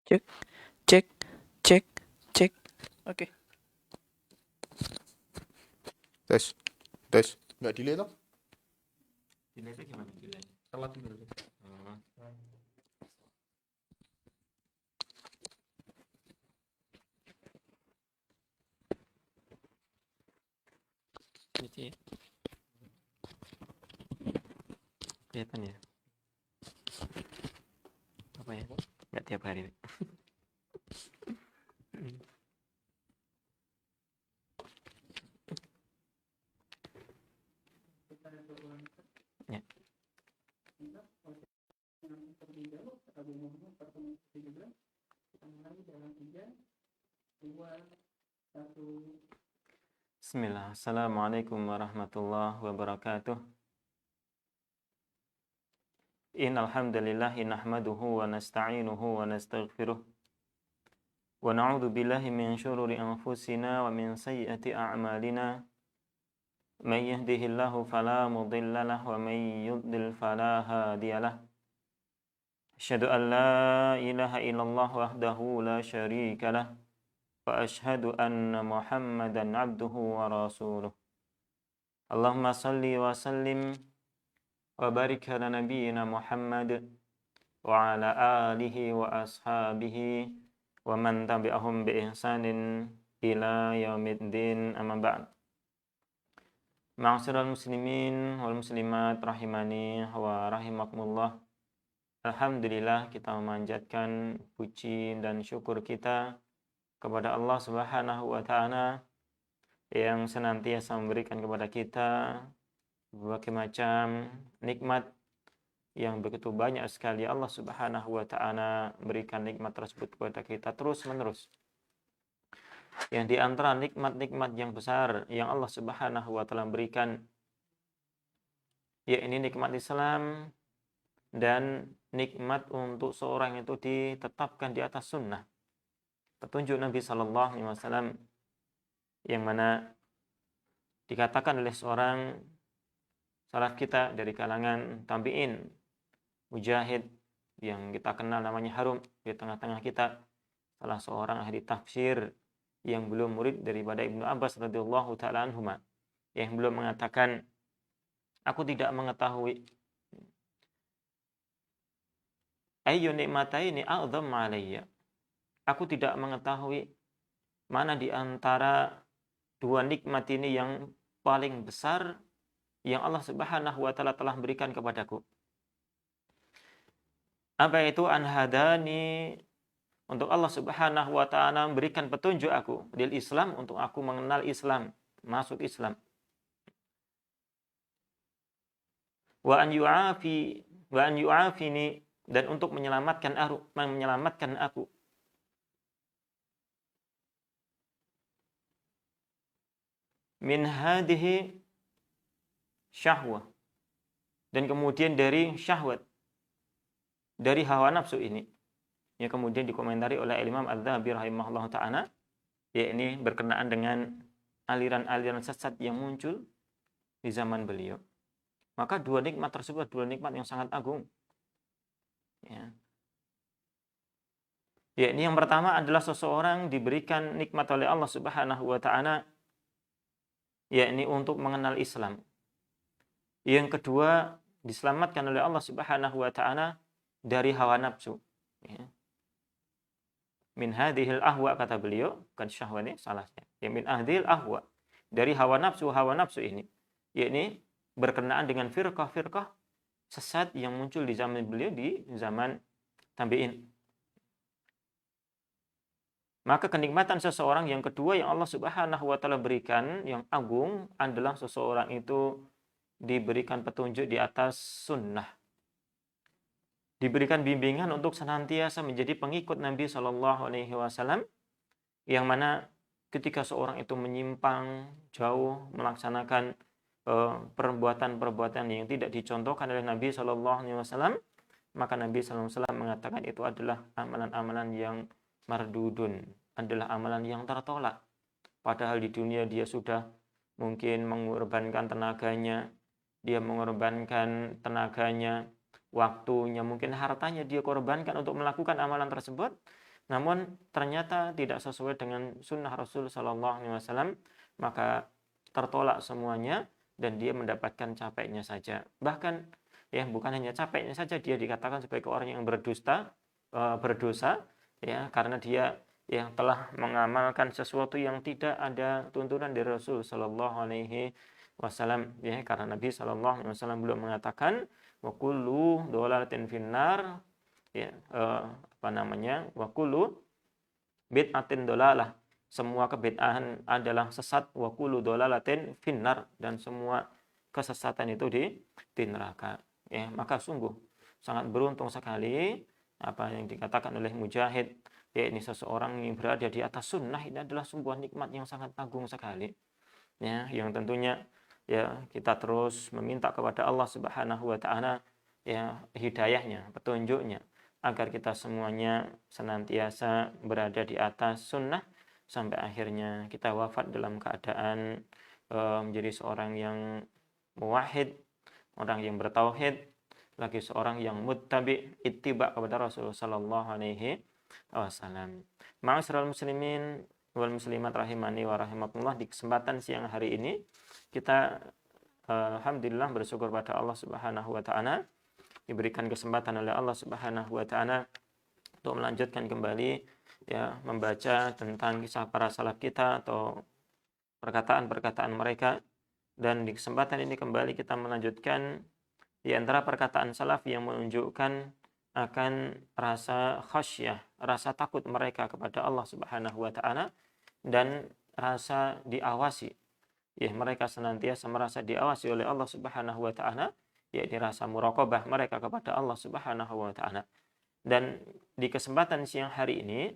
Cek, cek, cek, cek. Oke. Tes. Nggak delay toh? Delay itu gimana delay? Telat dulu. Ini kelihatan ya? Apa ya? Nggak tiap hari. Ya. Bismillah. Assalamualaikum warahmatullahi wabarakatuh. Innal hamdalillah nahmaduhu wa nasta'inuhu wa nastaghfiruh. Wa na'udzu billahi min syururi anfusina wa min sayyiati a'malina. May yahdihillahu fala mudilla lahu wa may yudlil fala hadiyalah. Asyhadu an la ilaha illallah wahdahu la syarika lah. Wa asyhadu anna Muhammadan abduhu wa rasuluh. Allahumma salli wa sallim wa barik ala nabiyyina Muhammad wa ala alihi wa ashabihi wa man tabi'ahum bi ihsanin ila yaumiddin, amma ba'd. Ma'asyiral muslimin wal muslimat rahimani wa rahimakumullah. Alhamdulillah, kita memanjatkan puji dan syukur kita kepada Allah Subhanahu wa taala yang senantiasa memberikan kepada kita berbagai macam nikmat yang begitu banyak sekali. Allah Subhanahu wa taala berikan nikmat tersebut kepada kita terus-menerus. Yang di antara nikmat-nikmat yang besar yang Allah Subhanahu wa taala berikan, yakni nikmat Islam dan nikmat untuk seorang itu ditetapkan di atas sunnah, petunjuk Nabi Sallallahu Alaihi Wasallam, yang mana dikatakan oleh seorang salaf kita dari kalangan tabi'in, Mujahid, yang kita kenal namanya harum di tengah-tengah kita, salah seorang ahli tafsir yang belum murid daripada Ibnu Abbas radhiyallahu taala anhuma, yang belum mengatakan, aku tidak mengetahui ayyu nikmataini a'dzam alayya, aku tidak mengetahui mana di antara dua nikmat ini yang paling besar yang Allah Subhanahu wa taala telah berikan kepadaku. Apa itu? Anhadani, untuk Allah Subhanahu wa taala memberikan petunjuk aku, lil Islam, untuk aku mengenal Islam, masuk Islam. Wa an yu'afini, dan untuk menyelamatkan aku. Min hadhihi syahwah, dan kemudian dari syahwat, dari hawa nafsu ini, yang kemudian dikomentari oleh Imam Az-Zahabi rahimahullah ta'ala, yakni berkenaan dengan aliran-aliran sesat yang muncul di zaman beliau. Maka dua nikmat tersebut, dua nikmat yang sangat agung, ya. Yakni yang pertama adalah seseorang diberikan nikmat oleh Allah Subhanahu wa ta'ala, yakni untuk mengenal Islam. Yang kedua, diselamatkan oleh Allah Subhanahu wa ta'ala dari hawa nafsu, ya. Min hadhil ahwa, kata beliau, bukan syahwat ini salahnya, ya, min hadhil ahwa, dari hawa nafsu ini, yakni berkenaan dengan firqah-firqah sesat yang muncul di zaman beliau, di zaman tabi'in. Maka kenikmatan seseorang yang kedua yang Allah Subhanahu wa taala berikan yang agung adalah seseorang itu diberikan petunjuk di atas sunnah, diberikan bimbingan untuk senantiasa menjadi pengikut Nabi Shallallahu Alaihi Wasallam, yang mana ketika seorang itu menyimpang jauh melaksanakan perbuatan-perbuatan yang tidak dicontohkan oleh Nabi Shallallahu Alaihi Wasallam, maka Nabi Shallallahu Alaihi Wasallam mengatakan itu adalah amalan-amalan yang mardudun, adalah amalan yang tertolak. Padahal di dunia dia sudah mungkin mengorbankan tenaganya, waktunya, mungkin hartanya dia korbankan untuk melakukan amalan tersebut, namun ternyata tidak sesuai dengan sunnah Rasul Shallallahu Alaihi Wasallam, maka tertolak semuanya dan dia mendapatkan capeknya saja. Bahkan ya bukan hanya capeknya saja, dia dikatakan sebagai orang yang berdosa ya, karena dia yang telah mengamalkan sesuatu yang tidak ada tuntunan dari Rasul Shallallahu Alaihi Wasallam ya, karena Nabi Shallallahu Alaihi Wasallam belum mengatakan wa kullu dhalalatin finnar ya, wa kullu bid'atin dolalah, semua kebid'ahan adalah sesat, wa kullu dolalatin finnar, dan semua kesesatan itu di neraka ya. Maka sungguh sangat beruntung sekali apa yang dikatakan oleh Mujahid, ya ini seseorang yang berada di atas sunnah, ini adalah sebuah nikmat yang sangat agung sekali ya, yang tentunya ya kita terus meminta kepada Allah Subhanahu wa taala ya hidayahnya, petunjuknya, agar kita semuanya senantiasa berada di atas sunnah sampai akhirnya kita wafat dalam keadaan menjadi seorang yang muwahhid, orang yang bertauhid, lagi seorang yang muttabi, ittiba kepada Rasulullah sallallahu alaihi wasallam. Ma'asyiral muslimin wal muslimat rahimani wa rahimakumullah, di kesempatan siang hari ini kita alhamdulillah bersyukur pada Allah Subhanahu wa taala diberikan kesempatan oleh Allah Subhanahu wa taala untuk melanjutkan kembali ya membaca tentang kisah para salaf kita atau perkataan-perkataan mereka. Dan di kesempatan ini kembali kita melanjutkan di antara perkataan salaf yang menunjukkan akan rasa khasyah, rasa takut mereka kepada Allah Subhanahu wa taala dan rasa diawasi. Ya, mereka senantiasa merasa diawasi oleh Allah Subhanahu wa taala, yaitu rasa muraqabah mereka kepada Allah Subhanahu wa taala. Dan di kesempatan siang hari ini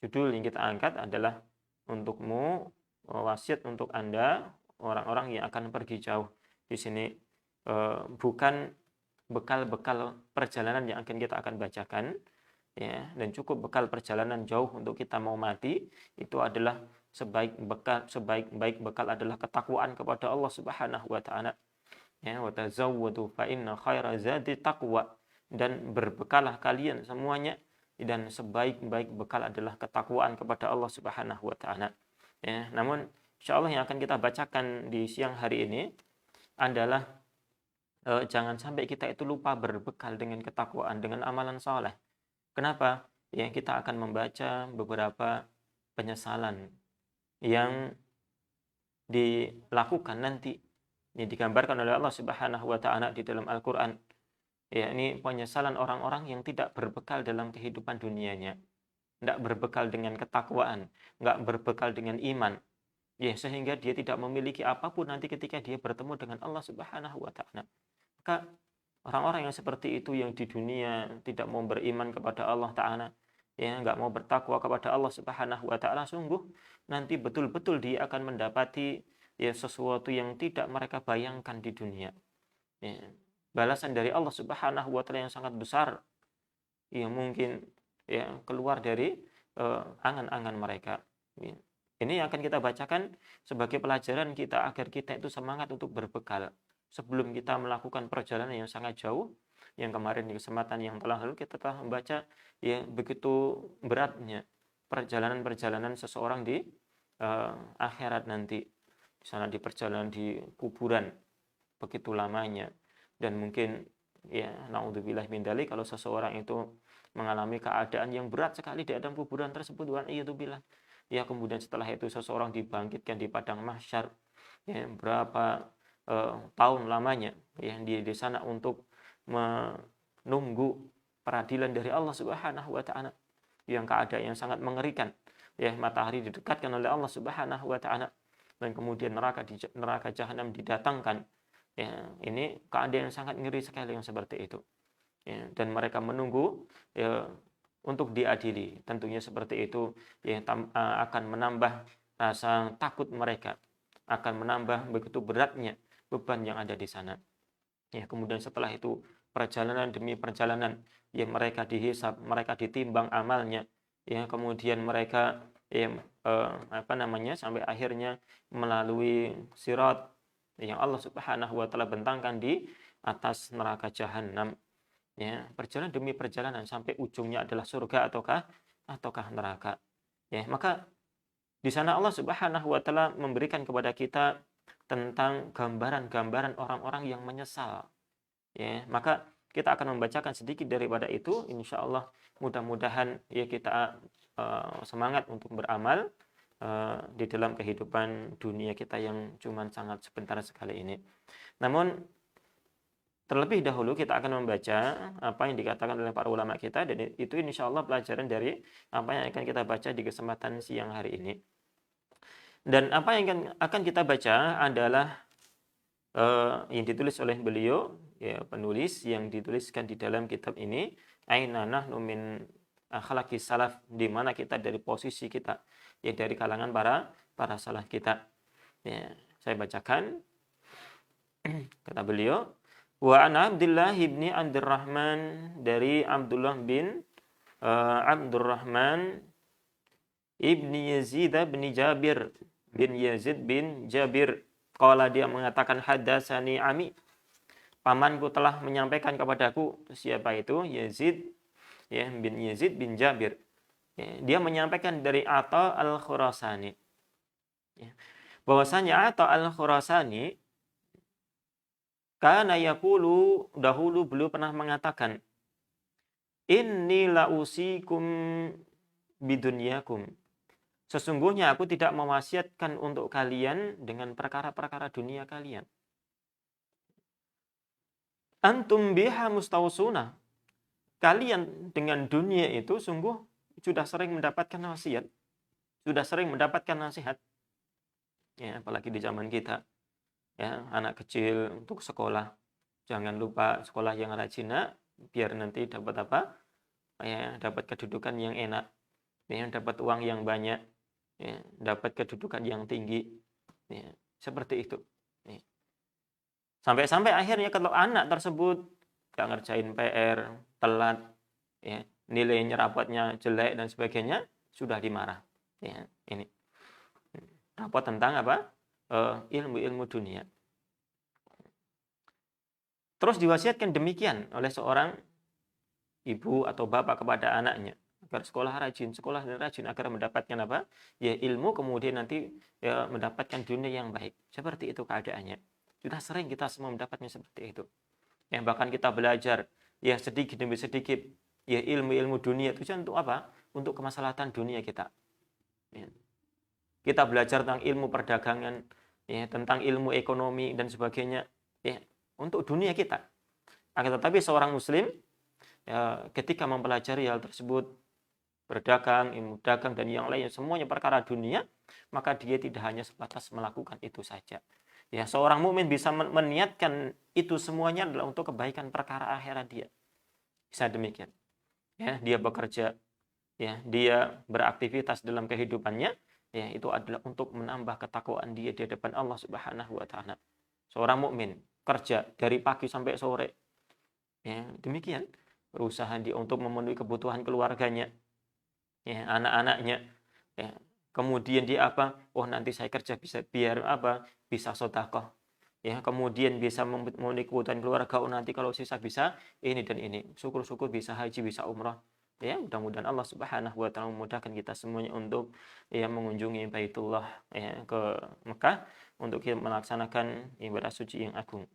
judul yang kita angkat adalah untukmu, wasiat untuk Anda orang-orang yang akan pergi jauh. Di sini bukan bekal-bekal perjalanan yang kita akan bacakan ya, dan cukup bekal perjalanan jauh untuk kita mau mati. Itu adalah sebaik-baik bekal adalah ketakwaan kepada Allah Subhanahu wa taala. Ya, wa tazawwadu fa inna khaira zadi taqwa, dan berbekalah kalian semuanya, dan sebaik-baik bekal adalah ketakwaan kepada Allah Subhanahu wa taala. Ya, namun insyaallah yang akan kita bacakan di siang hari ini adalah jangan sampai kita itu lupa berbekal dengan ketakwaan, dengan amalan saleh. Kenapa? Ya, kita akan membaca beberapa penyesalan yang dilakukan nanti, ini digambarkan oleh Allah Subhanahu wa taala di dalam Al-Qur'an. Ya, ini penyesalan orang-orang yang tidak berbekal dalam kehidupan dunianya, tidak berbekal dengan ketakwaan, nggak berbekal dengan iman. Ya, sehingga dia tidak memiliki apapun nanti ketika dia bertemu dengan Allah Subhanahu wa taala. Maka orang-orang yang seperti itu, yang di dunia tidak mau beriman kepada Allah taala, ya nggak mau bertakwa kepada Allah Subhanahu wa taala, sungguh nanti betul-betul dia akan mendapati ya sesuatu yang tidak mereka bayangkan di dunia. Ya, balasan dari Allah Subhanahu wa taala yang sangat besar yang mungkin ya keluar dari angan-angan mereka. Ya. Ini yang akan kita bacakan sebagai pelajaran kita agar kita itu semangat untuk berbekal sebelum kita melakukan perjalanan yang sangat jauh. Yang kemarin di kesempatan yang telah lalu kita telah membaca ya begitu beratnya perjalanan-perjalanan seseorang di akhirat nanti. Di sana di perjalanan di kuburan begitu lamanya, dan mungkin ya naudzubillah min dzalik, kalau seseorang itu mengalami keadaan yang berat sekali di dalam kuburan tersebut, wa iyadzubillah, ya kemudian setelah itu seseorang dibangkitkan di padang mahsyar ya berapa tahun lamanya ya di sana untuk menunggu peradilan dari Allah Subhanahu wa taala, yang keadaan yang sangat mengerikan ya, matahari didekatkan oleh Allah Subhanahu wa taala, dan kemudian neraka jahanam didatangkan ya. Ini keadaan yang sangat ngeri sekali yang seperti itu ya, dan mereka menunggu ya untuk diadili. Tentunya seperti itu ya akan menambah rasa takut mereka, akan menambah begitu beratnya beban yang ada di sana ya. Kemudian setelah itu perjalanan demi perjalanan ya, mereka dihisab, mereka ditimbang amalnya ya, kemudian mereka ya sampai akhirnya melalui sirat yang Allah Subhanahu wa taala bentangkan di atas neraka jahanam Ya, perjalanan demi perjalanan sampai ujungnya adalah surga ataukah neraka. Ya, maka di sana Allah Subhanahu wa taala memberikan kepada kita tentang gambaran-gambaran orang-orang yang menyesal. Ya, maka kita akan membacakan sedikit daripada itu, insya Allah mudah-mudahan ya kita semangat untuk beramal di dalam kehidupan dunia kita yang cuma sangat sebentar sekali ini. Namun terlebih dahulu kita akan membaca apa yang dikatakan oleh para ulama kita, dan itu insya Allah pelajaran dari apa yang akan kita baca di kesempatan siang hari ini. Dan apa yang akan kita baca adalah yang ditulis oleh beliau, ya penulis, yang dituliskan di dalam kitab ini, Aina nahnu min akhlaqis salaf, di mana kita dari posisi kita, ya dari kalangan para salaf kita. Ya, saya bacakan. Kata beliau, wa an Abdullah ibni Abdurrahman, dari Abdullah bin Abdurrahman ibni Yazid bin Jabir bin Yazid bin Jabir, qala, dia mengatakan, hadatsani ami, pamanku telah menyampaikan kepadaku. Siapa itu? Yazid, ya, bin Yazid bin Jabir. Ya, dia menyampaikan dari Atha al-Khurasani, ya, bahwasanya Atha al-Khurasani kana yaqulu, dahulu beliau pernah mengatakan, inni la'usikum bidunyakum, sesungguhnya aku tidak mewasiatkan untuk kalian dengan perkara-perkara dunia kalian. Antum biha mustawsuna, kalian dengan dunia itu sungguh sudah sering mendapatkan wasiat, sudah sering mendapatkan nasihat. Ya, apalagi di zaman kita. Ya, anak kecil untuk sekolah, jangan lupa sekolah yang rajin, biar nanti dapat apa? Ya, dapat kedudukan yang enak, ya, dapat uang yang banyak, ya, dapat kedudukan yang tinggi, ya, seperti itu. Ya. Sampai-sampai akhirnya kalau anak tersebut gak ngerjain PR, telat, ya, nilainya rapotnya jelek dan sebagainya, sudah dimarah. Ya, ini rapot tentang apa? Ilmu-ilmu dunia. Terus diwasiatkan demikian oleh seorang ibu atau bapak kepada anaknya, agar sekolah dan rajin, agar mendapatkan apa? Ya, ilmu, kemudian nanti ya mendapatkan dunia yang baik. Seperti itu keadaannya. Sudah sering kita semua mendapatnya seperti itu. Ya, bahkan kita belajar ya sedikit demi sedikit ya ilmu-ilmu dunia itu untuk apa? Untuk kemaslahatan dunia kita. Ya. Kita belajar tentang ilmu perdagangan, ya, tentang ilmu ekonomi dan sebagainya, ya, untuk dunia kita. Akan tetapi seorang muslim ya, ketika mempelajari hal tersebut, berdagang, ilmu dagang dan yang lainnya, semuanya perkara dunia, maka dia tidak hanya sebatas melakukan itu saja. Ya, seorang mukmin bisa meniatkan itu semuanya adalah untuk kebaikan perkara akhirat dia. Bisa demikian. Ya, dia bekerja, ya, dia beraktivitas dalam kehidupannya, ya, itu adalah untuk menambah ketakwaan dia di hadapan Allah Subhanahu wa taala. Seorang mukmin kerja dari pagi sampai sore, ya, demikian, berusaha dia untuk memenuhi kebutuhan keluarganya, ya, anak-anaknya, ya. Kemudian dia apa? Oh, nanti saya kerja bisa biar apa? Bisa sedekah. Ya, kemudian bisa memenuhi kebutuhan keluarga. Oh, nanti kalau sisa bisa ini dan ini. Syukur-syukur bisa haji, bisa umrah. Ya, mudah-mudahan Allah Subhanahu wa taala memudahkan kita semuanya untuk ya mengunjungi Baitullah, ya, ke Mekah untuk kita melaksanakan ibadah suci yang agung.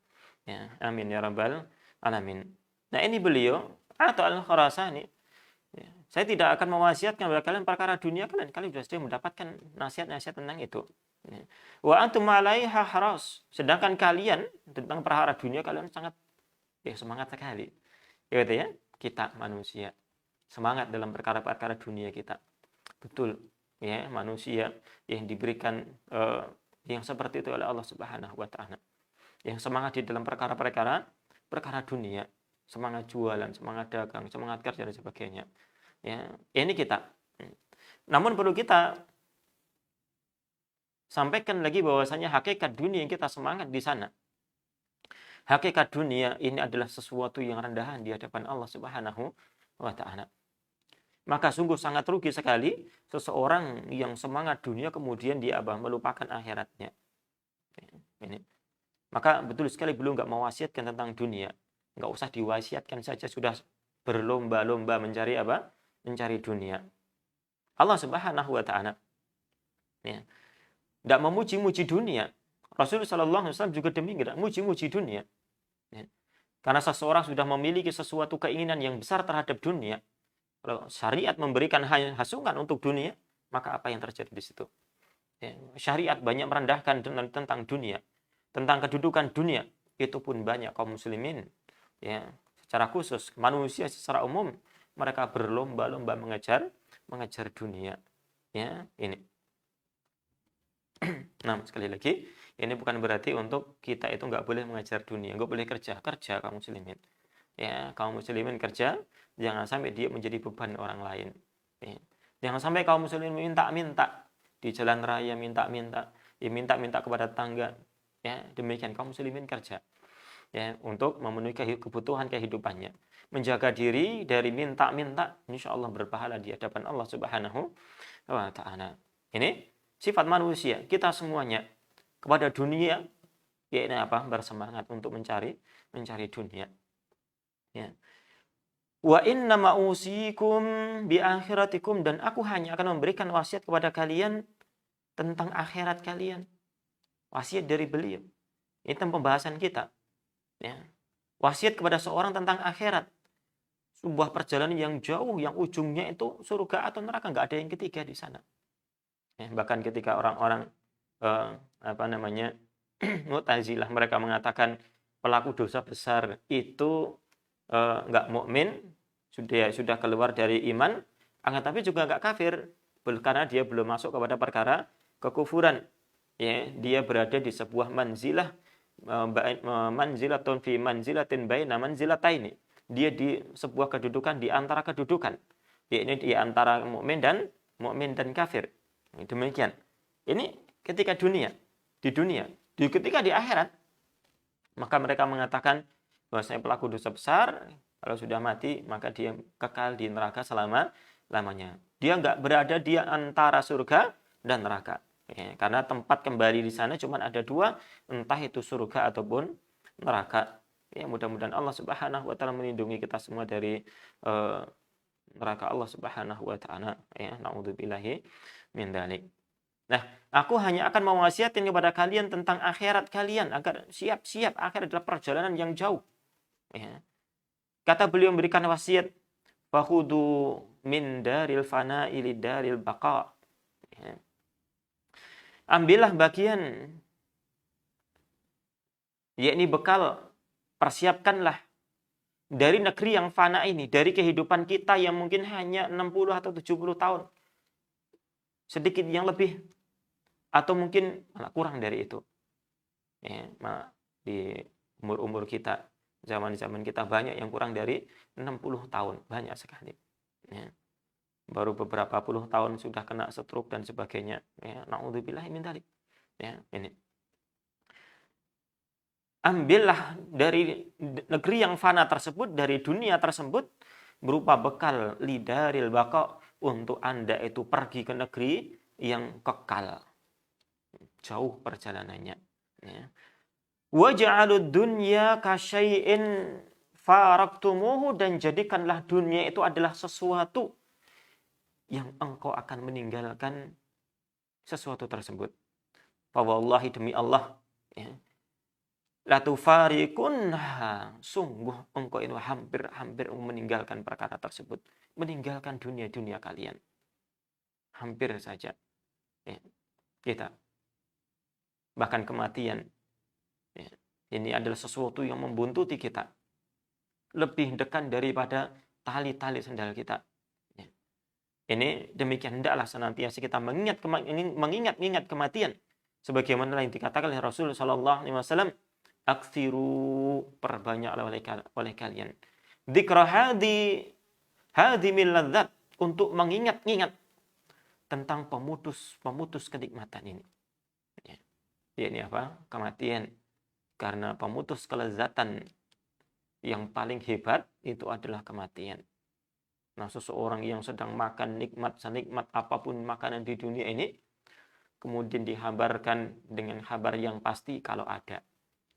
Ya, amin ya rabbal alamin. Nah, ini beliau atau Al-Khurasani. Ya, saya tidak akan mewasiatkan kepada kalian perkara dunia kalian. Kalian sudah mendapatkan nasihat-nasihat tentang itu. Ya. Wa antum 'alaiha haras. Sedangkan kalian tentang perkara dunia kalian sangat ya semangat sekali. Ya, gitu ya. Kita manusia semangat dalam perkara-perkara dunia kita. Betul. Ya, manusia yang diberikan yang seperti itu oleh Allah Subhanahu wa taala. Yang semangat di dalam perkara dunia, semangat jualan, semangat dagang, semangat kerja dan sebagainya. Ya, ini kita. Namun perlu kita sampaikan lagi bahwasanya hakikat dunia yang kita semangat di sana. Hakikat dunia ini adalah sesuatu yang rendahan di hadapan Allah Subhanahu wa taala. Maka sungguh sangat rugi sekali seseorang yang semangat dunia kemudian dia melupakan akhiratnya. Ini. Maka betul sekali beliau nggak mewasiatkan tentang dunia. nggak usah diwasiatkan saja, sudah berlomba-lomba mencari apa? Mencari dunia. Allah Subhanahu wa taala ya, tidak memuji-muji dunia. Rasulullah SAW juga demikian, muji-muji dunia. Ya. Karena seseorang sudah memiliki sesuatu keinginan yang besar terhadap dunia, kalau syariat memberikan hasungan untuk dunia, maka apa yang terjadi di situ? Ya. Syariat banyak merendahkan tentang dunia, tentang kedudukan dunia. Itu pun banyak kaum muslimin, ya, secara khusus manusia secara umum, mereka berlomba-lomba mengejar dunia. Ya, ini. Nah, sekali lagi, ini bukan berarti untuk kita itu nggak boleh mengejar dunia, nggak boleh kerja kaum muslimin. Ya, kaum muslimin kerja, jangan sampai dia menjadi beban orang lain. Ya. Jangan sampai kaum muslimin minta-minta di jalan raya, minta-minta kepada tetangga. Ya, demikian kaum muslimin kerja. Ya, untuk memenuhi kebutuhan kehidupannya. Menjaga diri dari minta-minta, insya Allah berpahala di hadapan Allah Subhanahu wa taala. Ini sifat manusia, kita semuanya kepada dunia, ya ini apa? Bersemangat untuk mencari dunia. Ya. Wa inna ma'usikum bi akhiratikum, dan aku hanya akan memberikan wasiat kepada kalian tentang akhirat kalian. Wasiat dari beliau. Ini tentang pembahasan kita. Ya. Wasiat kepada seorang tentang akhirat. Sebuah perjalanan yang jauh, yang ujungnya itu surga atau neraka, nggak ada yang ketiga di sana. Ya, bahkan ketika orang-orang Mu'tazilah, mereka mengatakan pelaku dosa besar itu nggak mukmin, sudah keluar dari iman, akan tapi juga nggak kafir, karena dia belum masuk kepada perkara kekufuran. Ya, dia berada di sebuah manzilah, manzilatun fi manzilatin baina manzilataini. Dia di sebuah kedudukan di antara kedudukan, yakni di antara mukmin dan kafir. Demikian. Ini ketika di dunia. Ketika di akhirat, maka mereka mengatakan bahwasanya pelaku dosa besar, kalau sudah mati, maka dia kekal di neraka selama-lamanya. Dia nggak berada di antara surga dan neraka. Ya, karena tempat kembali di sana cuma ada dua, entah itu surga ataupun neraka. Ya, mudah-mudahan Allah Subhanahu wa taala melindungi kita semua dari neraka Allah Subhanahu wa taala. Ya, naudzubillahi min dzalik. Nah, aku hanya akan mewasiatkan kepada kalian tentang akhirat kalian agar siap-siap. Akhirat adalah perjalanan yang jauh. Ya. Kata beliau memberikan wasiat, "Fakhudu min daril fana'i lidaril baqa." Ya. Ambillah bagian, yakni bekal, persiapkanlah dari negeri yang fana ini, dari kehidupan kita yang mungkin hanya 60 atau 70 tahun. Sedikit yang lebih, atau mungkin malah kurang dari itu. Ya, di umur-umur kita, zaman-zaman kita banyak yang kurang dari 60 tahun, banyak sekali. Ya. Baru beberapa puluh tahun sudah kena stroke dan sebagainya. Ya, naudzubillahi min dzalik. Ya, ini. Ambillah dari negeri yang fana tersebut, dari dunia tersebut, berupa bekal lidaril baqa, untuk Anda itu pergi ke negeri yang kekal. Jauh perjalanannya. Ya. Waj'alud dunya kasyai'in faraktumuhu, dan jadikanlah dunia itu adalah sesuatu yang engkau akan meninggalkan sesuatu tersebut. Fa wallahi, demi Allah, ya, la tufarikunha, sungguh engkau itu hampir meninggalkan perkara tersebut, meninggalkan dunia kalian. Hampir saja. Ya. Kita. Bahkan kematian. Ya. Ini adalah sesuatu yang membuntuti kita. Lebih dekat daripada tali-tali sandal kita. Ya. Ini demikian, hendaklah senantiasa kita mengingat kematian. Sebagaimana yang dikatakan oleh Rasulullah SAW, aktsiru, perbanyaklah oleh kalian. Dzikra hadimil ladzat, untuk mengingat-ingat tentang pemutus kenikmatan ini. Ya, ini apa? Kematian. Karena pemutus kelezatan yang paling hebat itu adalah kematian. Nah, seseorang yang sedang makan senikmat apapun makanan di dunia ini, kemudian dihabarkan dengan kabar yang pasti kalau ada.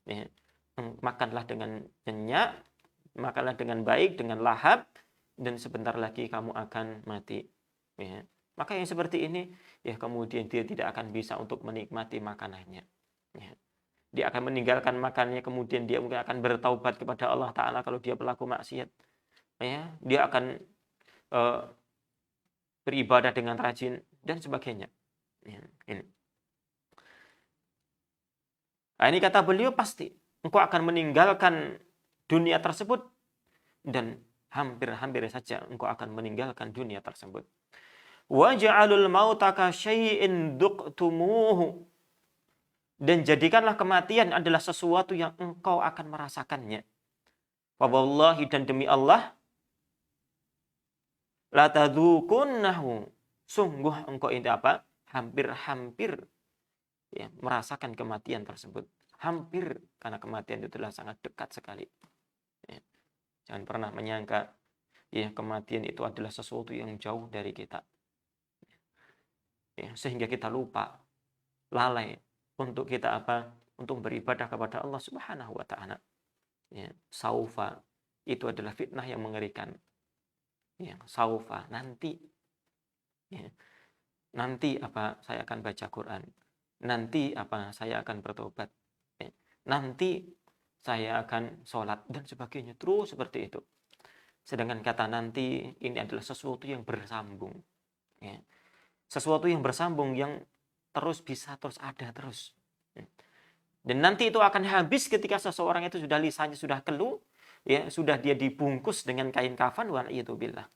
Ya. Makanlah dengan nyenyak, makanlah dengan baik, dengan lahap, dan sebentar lagi kamu akan mati. Ya. Maka yang seperti ini, ya kemudian dia tidak akan bisa untuk menikmati makanannya. Ya. Dia akan meninggalkan makannya, kemudian dia mungkin akan bertaubat kepada Allah Ta'ala kalau dia pelaku maksiat. Ya. Dia akan beribadah dengan rajin, dan sebagainya. Ya. Ini. Nah, ini kata beliau, pasti engkau akan meninggalkan dunia tersebut, dan hampir-hampir saja engkau akan meninggalkan dunia tersebut. Waj'alul mauta ka syai'in duqtumuhu. Dan jadikanlah kematian adalah sesuatu yang engkau akan merasakannya. Wa wallahi, dan demi Allah, la tadzukunnahu. Sungguh engkau ini apa? Hampir-hampir ya, merasakan kematian tersebut. Hampir, karena kematian itu adalah sangat dekat sekali. Ya. Jangan pernah menyangka ya kematian itu adalah sesuatu yang jauh dari kita. Ya, sehingga kita lupa, lalai untuk kita apa? Untuk beribadah kepada Allah Subhanahu wa Ta'ala. Ya, saufa itu adalah fitnah yang mengerikan. Ya, saufa, nanti. Ya, nanti apa? Saya akan baca Quran. Nanti apa? Saya akan bertobat. Ya, nanti saya akan sholat dan sebagainya. Terus seperti itu. Sedangkan kata nanti ini adalah sesuatu yang bersambung. Ya. Sesuatu yang bersambung, yang terus bisa terus ada terus. Dan nanti itu akan habis ketika seseorang itu sudah lisannya sudah keluh, ya sudah dia dibungkus dengan kain kafan, wa'iyadzubillah.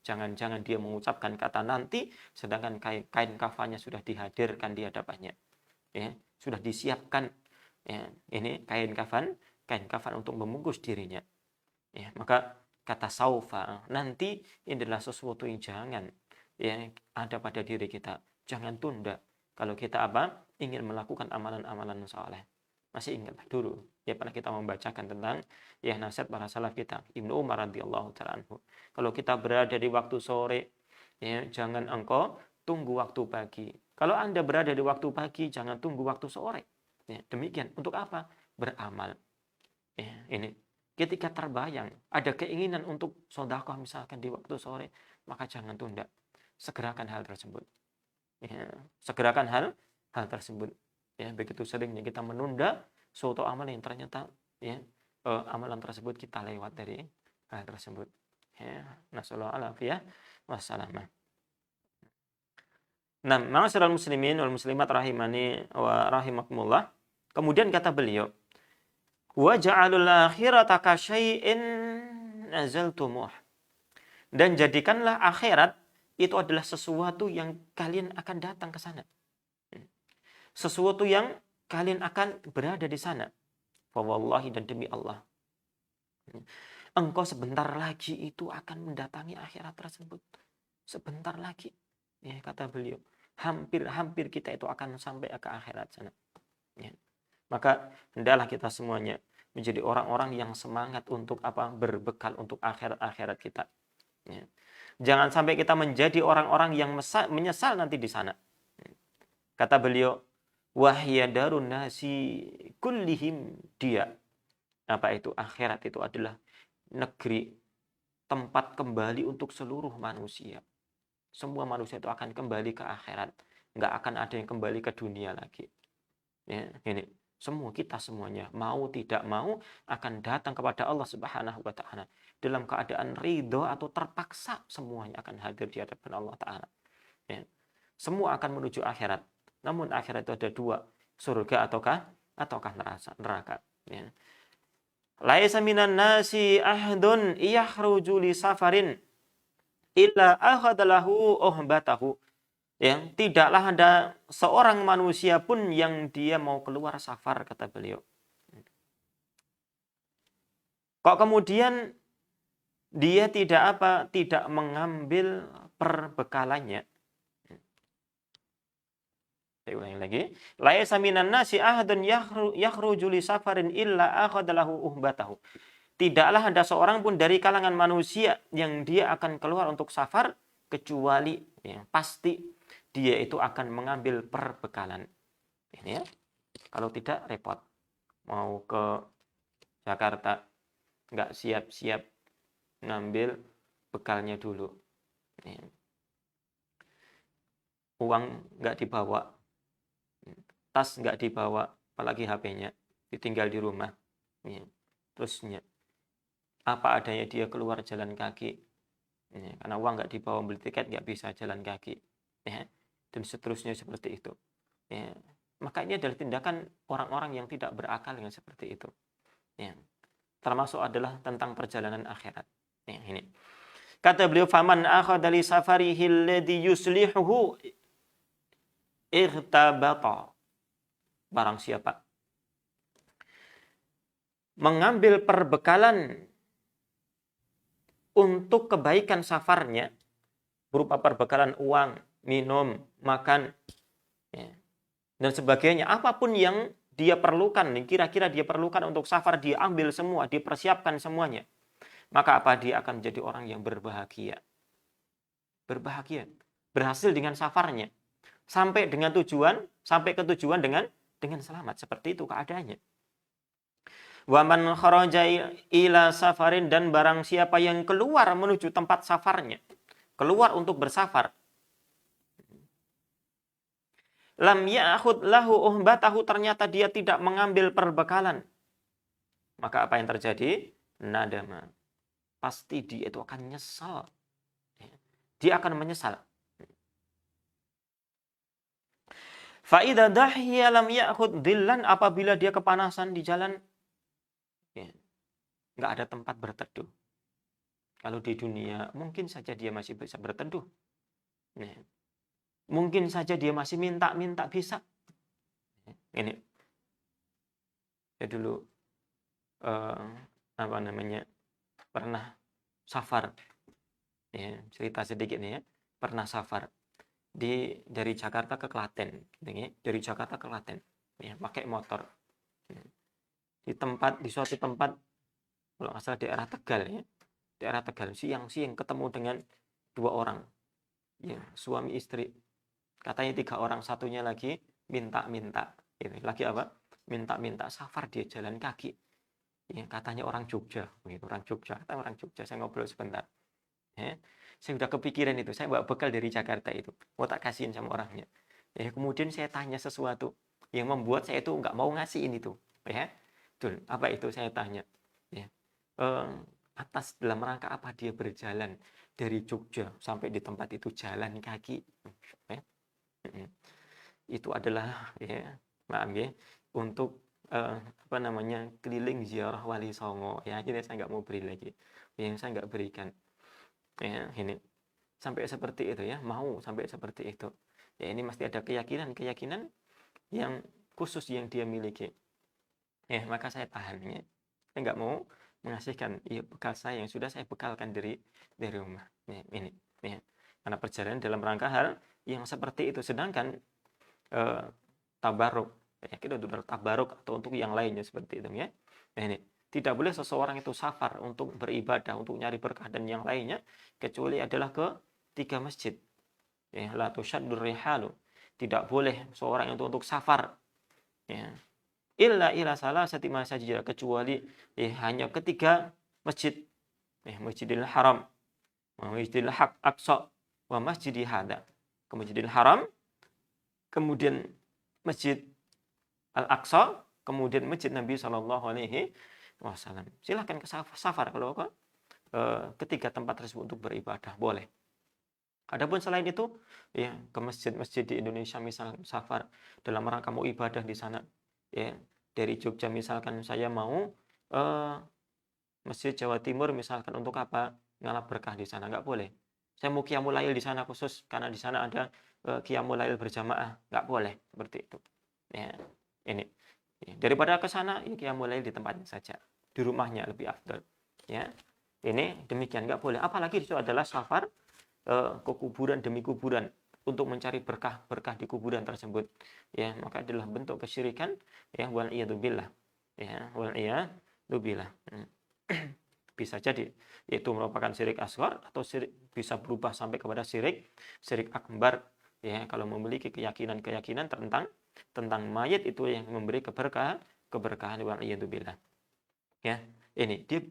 Jangan-jangan dia mengucapkan kata nanti, sedangkan kain kafannya sudah dihadirkan di hadapannya. Ya, sudah disiapkan ya, ini kain kafan untuk membungkus dirinya. Ya, maka kata saufa, nanti, ini adalah sesuatu yang jangan ya ada pada diri kita. Jangan tunda kalau kita apa? Ingin melakukan amalan-amalan saleh. Masih ingat dulu ya pernah kita membacakan tentang ya nasihat para salaf kita, Ibnu Umar radhiyallahu taala anhu. Kalau kita berada di waktu sore, ya jangan engkau tunggu waktu pagi. Kalau Anda berada di waktu pagi, jangan tunggu waktu sore. Ya, demikian. Untuk apa? Beramal. Ya, ini ketika terbayang ada keinginan untuk sedekah misalkan di waktu sore, maka jangan tunda. Segerakan hal tersebut. Ya, segerakan hal tersebut. Ya, begitu seringnya kita menunda suatu amal yang ternyata ya amalan tersebut kita lewat dari hal tersebut. Ya, nasallahu alaihi wasallam. Nah, ma'asyiral muslimin wal muslimat rahimani wa rahimakumullah. Kemudian kata beliau, wa ja'alul akhirata ka syai'in nazaltumuh. Dan jadikanlah akhirat itu adalah sesuatu yang kalian akan datang ke sana. Sesuatu yang kalian akan berada di sana. Fa wallahi, dan demi Allah, engkau sebentar lagi itu akan mendatangi akhirat tersebut. Sebentar lagi. Ya, kata beliau, hampir kita itu akan sampai ke akhirat sana. Ya. Maka hendaklah kita semuanya menjadi orang-orang yang semangat untuk apa? Berbekal untuk akhirat kita. Ya. Jangan sampai kita menjadi orang-orang yang menyesal nanti di sana. Kata beliau, wahya darun nasi kullihim, dia apa itu akhirat itu adalah negeri tempat kembali untuk seluruh manusia. Semua manusia itu akan kembali ke akhirat, nggak akan ada yang kembali ke dunia lagi. Ya, ini semua, kita semuanya mau tidak mau akan datang kepada Allah Subhanahu wa Ta'ala dalam keadaan ridho atau terpaksa, semuanya akan hadir di hadapan Allah Ta'ala. Ya. Semua akan menuju akhirat. Namun akhirat itu ada dua, surga ataukah neraka. Ya. Laisa minan nasi ahdun yakhruju li safarin illa akhadalahu uhbatahu. Ya, tidaklah ada seorang manusia pun yang dia mau keluar safar, kata beliau. Kok kemudian dia tidak mengambil perbekalannya. Saya ulangi lagi. Laisa minan nasi ahadun yakhruju li safarin illa akhadalahu uhbatahu. Tidaklah ada seorang pun dari kalangan manusia yang dia akan keluar untuk safar kecuali ya, pasti dia itu akan mengambil perbekalan. Ini ya. Kalau tidak repot. Mau ke Jakarta nggak siap-siap ngambil bekalnya dulu. Ya. Uang nggak dibawa, tas nggak dibawa, apalagi HP-nya ditinggal di rumah. Ya. Terusnya apa adanya dia keluar jalan kaki. Ya. Karena uang nggak dibawa, beli tiket nggak bisa jalan kaki. Ya. Dan seterusnya seperti itu. Ya. Maka ini adalah tindakan orang-orang yang tidak berakal yang seperti itu. Ya. Termasuk adalah tentang perjalanan akhirat. Ya, ini. Kata beliau, faman akhadha li safarihi alladhi yuslihuhu irtabata. Barang siapa mengambil perbekalan untuk kebaikan safarnya, berupa perbekalan uang, minum, makan, ya, dan sebagainya, apapun yang dia perlukan, kira-kira dia perlukan untuk safar, dia ambil semua, dipersiapkan semuanya. Maka apa? Dia akan menjadi orang yang berbahagia. Berbahagia. Berhasil dengan safarnya. Sampai dengan tujuan, sampai ke tujuan dengan selamat. Seperti itu keadaannya. Wa man kharaja ila safarin, dan barang siapa yang keluar menuju tempat safarnya, keluar untuk bersafar, lam ya'khud lahu uhbatahu, ternyata dia tidak mengambil perbekalan, maka apa yang terjadi? Nadama. Pasti dia itu akan nyesal. Dia akan menyesal. Fa idza dahiya lam ya'khud dhillan, apabila dia kepanasan di jalan, ya, nggak ada tempat berteduh. Kalau di dunia mungkin saja dia masih bisa berteduh. Ya. Mungkin saja dia masih minta bisa. Ini. Ya dulu apa namanya? Pernah safar. Ya, cerita sedikit nih ya. Pernah safar dari Jakarta ke Klaten, gitu ya. Dari Jakarta ke Klaten. Ya, pakai motor. Ya. Di suatu tempat, kalau nggak salah daerah Tegal ya. Daerah Tegal, siang-siang ketemu dengan 2 orang. Ya, suami istri. Katanya 3 orang, satunya lagi minta-minta. Ini lagi apa? Minta-minta, safar dia jalan kaki. Ya, katanya orang Jogja, orang Jogja, kata orang Jogja. Saya ngobrol sebentar. Ya, saya udah kepikiran itu, saya bawa bekal dari Jakarta itu, mau tak kasihin sama orangnya. Ya, kemudian saya tanya sesuatu yang membuat saya itu nggak mau ngasihin itu. Ya, betul. Apa itu saya tanya? Ya, atas dalam rangka apa dia berjalan dari Jogja sampai di tempat itu jalan kaki? Ya. Itu adalah ya, maaf ya, untuk apa namanya, keliling ziarah Wali Songo. Ya, jadi saya nggak mau beri lagi, yang saya nggak berikan. Ya, ini sampai seperti itu ya, mau sampai seperti itu. Ya, ini mesti ada keyakinan yang khusus yang dia miliki. Ya, maka saya tahan ya. Saya nggak mau mengasihkan ya, bekal saya yang sudah saya bekalkan dari rumah. Ya, ini ya. Karena perjalanan dalam rangka hal yang seperti itu, sedangkan tabaruk, ya, kita untuk tabaruk atau untuk yang lainnya seperti itu ya. Nah, ini tidak boleh seseorang itu safar untuk beribadah, untuk nyari berkah dan yang lainnya, kecuali adalah ke 3 masjid. Ya, la tusyaddur rihalu. Tidak boleh seorang itu untuk safar. Ya. Illa salasati masajid, kecuali hanya ke 3 masjid. Masjidil Haram, Masjidil Aqsa, wa Masjidi Hada. Ke Masjidil Haram, kemudian Masjid Al-Aqsa, kemudian Masjid Nabi Shallallahu Alaihi Wasallam. Silahkan ke safar kalau ke 3 tempat tersebut untuk beribadah, boleh. Adapun selain itu, ya ke masjid-masjid di Indonesia, misal safar dalam rangka mau ibadah di sana, ya dari Jogja misalkan saya mau Masjid Jawa Timur misalkan, untuk apa? Ngalap berkah di sana, nggak boleh. Saya mau qiyamul lail di sana khusus karena di sana ada qiyamul lail berjamaah, nggak boleh seperti itu. Ya, ini. Ya, daripada ke sana, ya qiyamul lail di tempatnya saja, di rumahnya lebih afdal. Ya, ini demikian, nggak boleh. Apalagi itu adalah safar ke kuburan demi kuburan untuk mencari berkah di kuburan tersebut. Ya, maka adalah bentuk kesyirikan. Ya, wal iyadzubillah. Ya, wal iyadzubillah. Bisa jadi itu merupakan syirik asghar, atau syirik bisa berubah sampai kepada syirik akbar. Ya, kalau memiliki keyakinan tentang mayat itu yang memberi keberkahan wal iyadzubillah. Ya, ini dia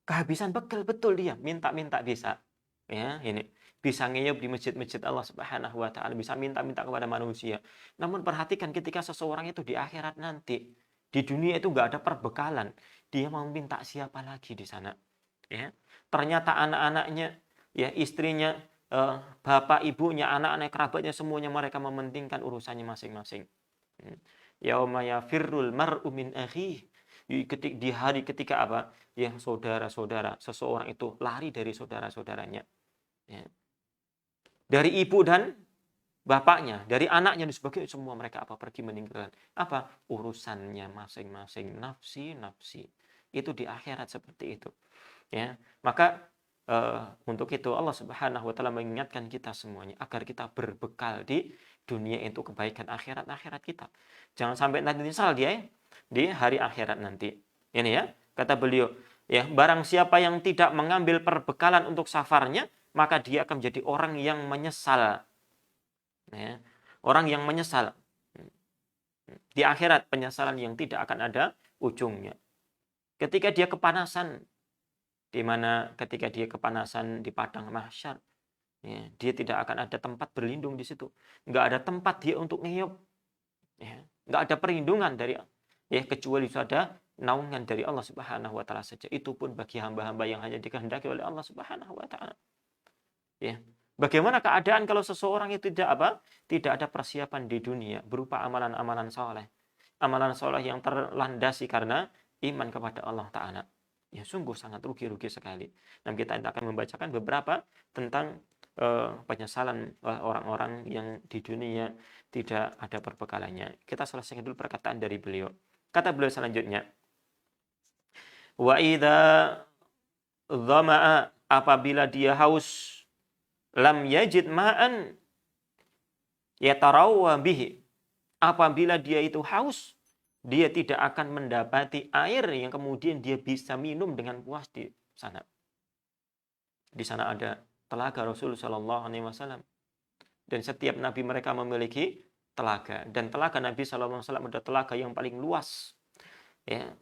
kehabisan bekal, betul dia minta-minta bisa. Ya, ini bisa ngeyop di masjid-masjid Allah Subhanahu wa taala, bisa minta-minta kepada manusia. Namun perhatikan ketika seseorang itu di akhirat nanti, di dunia itu nggak ada perbekalan, dia mau minta siapa lagi di sana? Ya. Ternyata anak-anaknya, ya istrinya, bapak, ibunya, anak-anak, kerabatnya semuanya mereka mementingkan urusannya masing-masing. Yauma yafirrul mar'u min akhihi. Di hari ketika apa? Ya, saudara-saudara, seseorang itu lari dari saudara-saudaranya. Ya. Dari ibu dan bapaknya, dari anaknya dan sebagainya, semua mereka apa? Pergi meninggalkan apa? Urusannya masing-masing, nafsi. Itu di akhirat seperti itu. Ya, maka untuk itu Allah Subhanahu wa taala mengingatkan kita semuanya agar kita berbekal di dunia itu kebaikan akhirat kita. Jangan sampai nanti nyesal dia di hari akhirat nanti. Ini ya, kata beliau, ya, barang siapa yang tidak mengambil perbekalan untuk safarnya, maka dia akan menjadi orang yang menyesal. Ya, orang yang menyesal. Di akhirat penyesalan yang tidak akan ada ujungnya. Ketika dia kepanasan, di mana ketika dia kepanasan di padang mahsyar, ya, dia tidak akan ada tempat berlindung di situ, nggak ada tempat dia untuk ngeyop, ya, nggak ada perlindungan dari, ya, kecuali ada naungan dari Allah Subhanahu wa taala saja. Itu pun bagi hamba-hamba yang hanya dikehendaki oleh Allah Subhanahu wa taala. Ya. Bagaimana keadaan kalau seseorang itu tidak apa? Tidak ada persiapan di dunia berupa amalan-amalan soleh. Amalan soleh yang terlandasi karena iman kepada Allah Ta'ala. Ya, sungguh sangat rugi sekali. Dan kita akan membacakan beberapa tentang penyesalan orang-orang yang di dunia tidak ada perbekalannya. Kita selesaikan dulu perkataan dari beliau. Kata beliau selanjutnya, wa idza dhama'a, apabila dia haus, lam yajid ma'an yatarawwa bihi, apabila dia itu haus, dia tidak akan mendapati air yang kemudian dia bisa minum dengan puas di sana. Di sana ada telaga Rasul Shallallahu Alaihi Wasallam, dan setiap nabi mereka memiliki telaga, dan telaga Nabi Shallallahu Alaihi Wasallam adalah telaga yang paling luas, ya,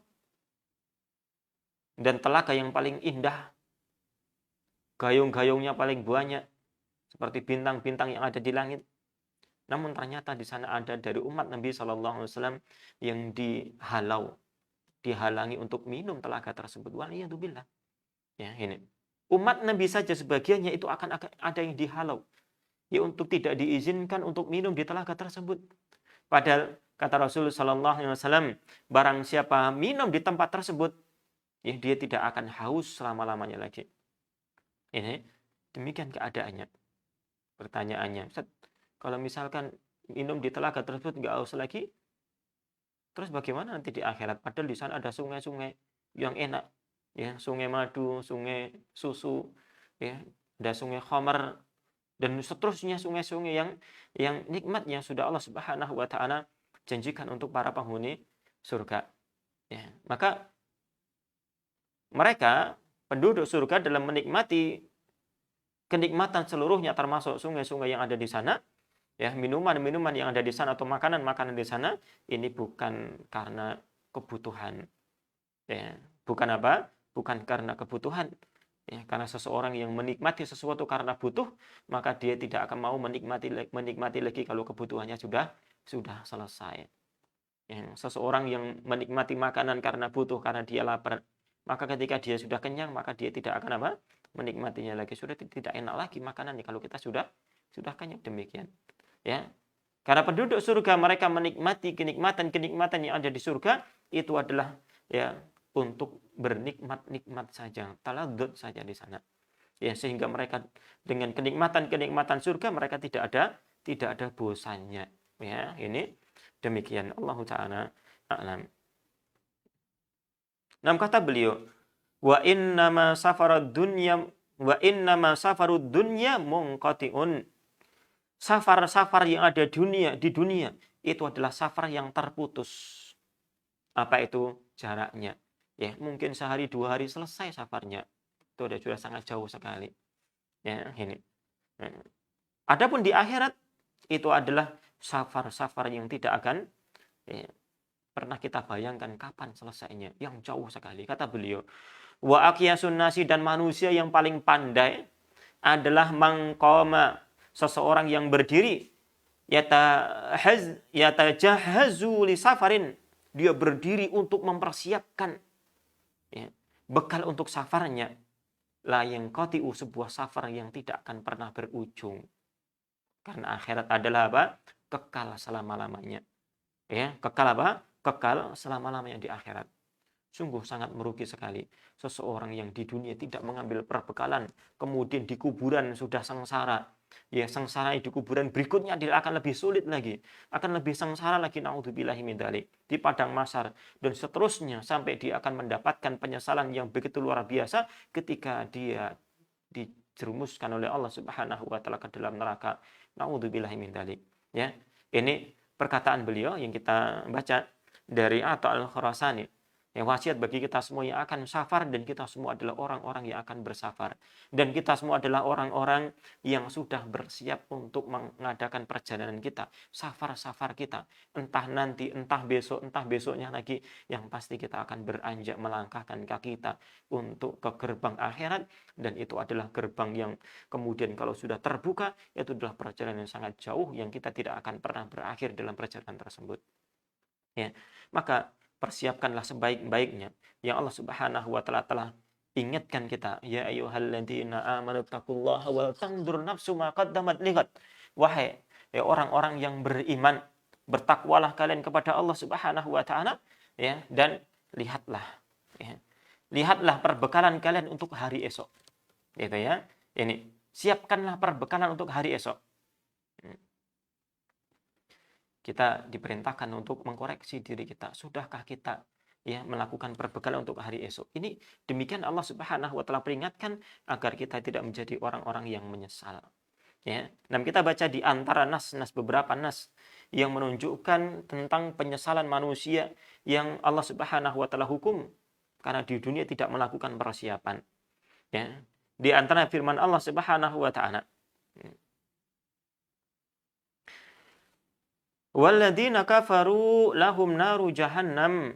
dan telaga yang paling indah, gayung-gayungnya paling banyak, seperti bintang-bintang yang ada di langit. Namun ternyata di sana ada dari umat Nabi Shallallahu Alaihi Wasallam yang dihalangi untuk minum telaga tersebut. Waliyadzubillah. Ya, ini. Umat Nabi saja sebagiannya itu akan ada yang dihalau, ya, untuk tidak diizinkan untuk minum di telaga tersebut. Padahal kata Rasul Shallallahu Alaihi Wasallam, barang siapa minum di tempat tersebut, ya, dia tidak akan haus selama-lamanya lagi. Ini demikian keadaannya. Pertanyaannya, Ustaz, kalau misalkan minum di telaga tersebut nggak haus lagi, terus bagaimana nanti di akhirat? Padahal di sana ada sungai-sungai yang enak, ya, sungai madu, sungai susu, ya, ada sungai khamar, dan seterusnya sungai-sungai yang nikmatnya sudah Allah Subhanahu wa taala janjikan untuk para penghuni surga. Ya, maka mereka penduduk surga dalam menikmati kenikmatan seluruhnya termasuk sungai-sungai yang ada di sana, ya, minuman-minuman yang ada di sana atau makanan-makanan di sana, ini bukan karena kebutuhan. Ya, bukan apa? Bukan karena kebutuhan. Ya, karena seseorang yang menikmati sesuatu karena butuh, maka dia tidak akan mau menikmati lagi kalau kebutuhannya sudah selesai. Ya, seseorang yang menikmati makanan karena butuh, karena dia lapar, maka ketika dia sudah kenyang, maka dia tidak akan apa? Menikmatinya lagi. Sudah tidak enak lagi makanannya kalau kita sudah kenyang. Demikian. Ya. Karena penduduk surga mereka menikmati kenikmatan yang ada di surga itu adalah, ya, untuk bernikmat-nikmat saja, taladzut saja di sana. Ya, sehingga mereka dengan kenikmatan surga mereka tidak ada bosannya. Ya, ini demikian. Allahu ta'ala a'lam. Nah, kata beliau, wa innama safarud dunya munqati'un. Safar-safar yang ada di dunia itu adalah safar yang terputus. Apa itu jaraknya? Ya, mungkin sehari 2 hari selesai safarnya. Itu sudah sangat jauh sekali. Ya, ini. Adapun di akhirat itu adalah safar-safar yang tidak akan, ya, pernah kita bayangkan kapan selesainya, yang jauh sekali. Kata beliau, Wa aqyasun nasi, dan manusia yang paling pandai adalah mangqama, seseorang yang berdiri, yatajahazu li safarin, dia berdiri untuk mempersiapkan ya, bekal untuk safarnya. La yanqati'u, sebuah safar yang tidak akan pernah berujung. Karena akhirat adalah apa? Kekal selama-lamanya. Ya, kekal apa? Kekal selama-lamanya di akhirat. Sungguh sangat merugi sekali seseorang yang di dunia tidak mengambil perbekalan, kemudian di kuburan sudah sengsara. Ya, sengsara di kuburan berikutnya akan lebih sulit lagi, akan lebih sengsara lagi, naudzubillahi min dzalik, di padang mahsyar, dan seterusnya sampai dia akan mendapatkan penyesalan yang begitu luar biasa ketika dia dijerumuskan oleh Allah Subhanahu wa taala ke dalam neraka. Naudzubillahi min dzalik. Ya, ini perkataan beliau yang kita baca dari Atha al-Khurasani. Yang wasiat bagi kita semua yang akan safar, dan kita semua adalah orang-orang yang akan bersafar. Dan kita semua adalah orang-orang yang sudah bersiap untuk mengadakan perjalanan kita, safar-safar kita. Entah nanti, entah besok, entah besoknya lagi, yang pasti kita akan beranjak melangkahkan kaki kita untuk ke gerbang akhirat. Dan itu adalah gerbang yang kemudian kalau sudah terbuka, itu adalah perjalanan yang sangat jauh yang kita tidak akan pernah berakhir dalam perjalanan tersebut. Ya, maka persiapkanlah sebaik-baiknya. Yang Allah Subhanahu wa taala telah ingatkan kita, ya ayyuhalladzina amanu taqullaha wal tanzur nafsu ma qaddamat lighad. Wahai ya orang-orang yang beriman, bertakwalah kalian kepada Allah Subhanahu wa taala, ya, dan lihatlah ya. Lihatlah perbekalan kalian untuk hari esok. Gitu ya. Ini, siapkanlah perbekalan untuk hari esok. Kita diperintahkan untuk mengkoreksi diri kita. Sudahkah kita ya melakukan perbekalan untuk hari esok? Ini demikian Allah Subhanahu wa taala peringatkan agar kita tidak menjadi orang-orang yang menyesal. Ya. Dan kita baca di antara beberapa nas yang menunjukkan tentang penyesalan manusia yang Allah Subhanahu wa taala hukum karena di dunia tidak melakukan persiapan. Ya. Di antara firman Allah Subhanahu wa taala, walladzina kafaru lahum naru jahannam,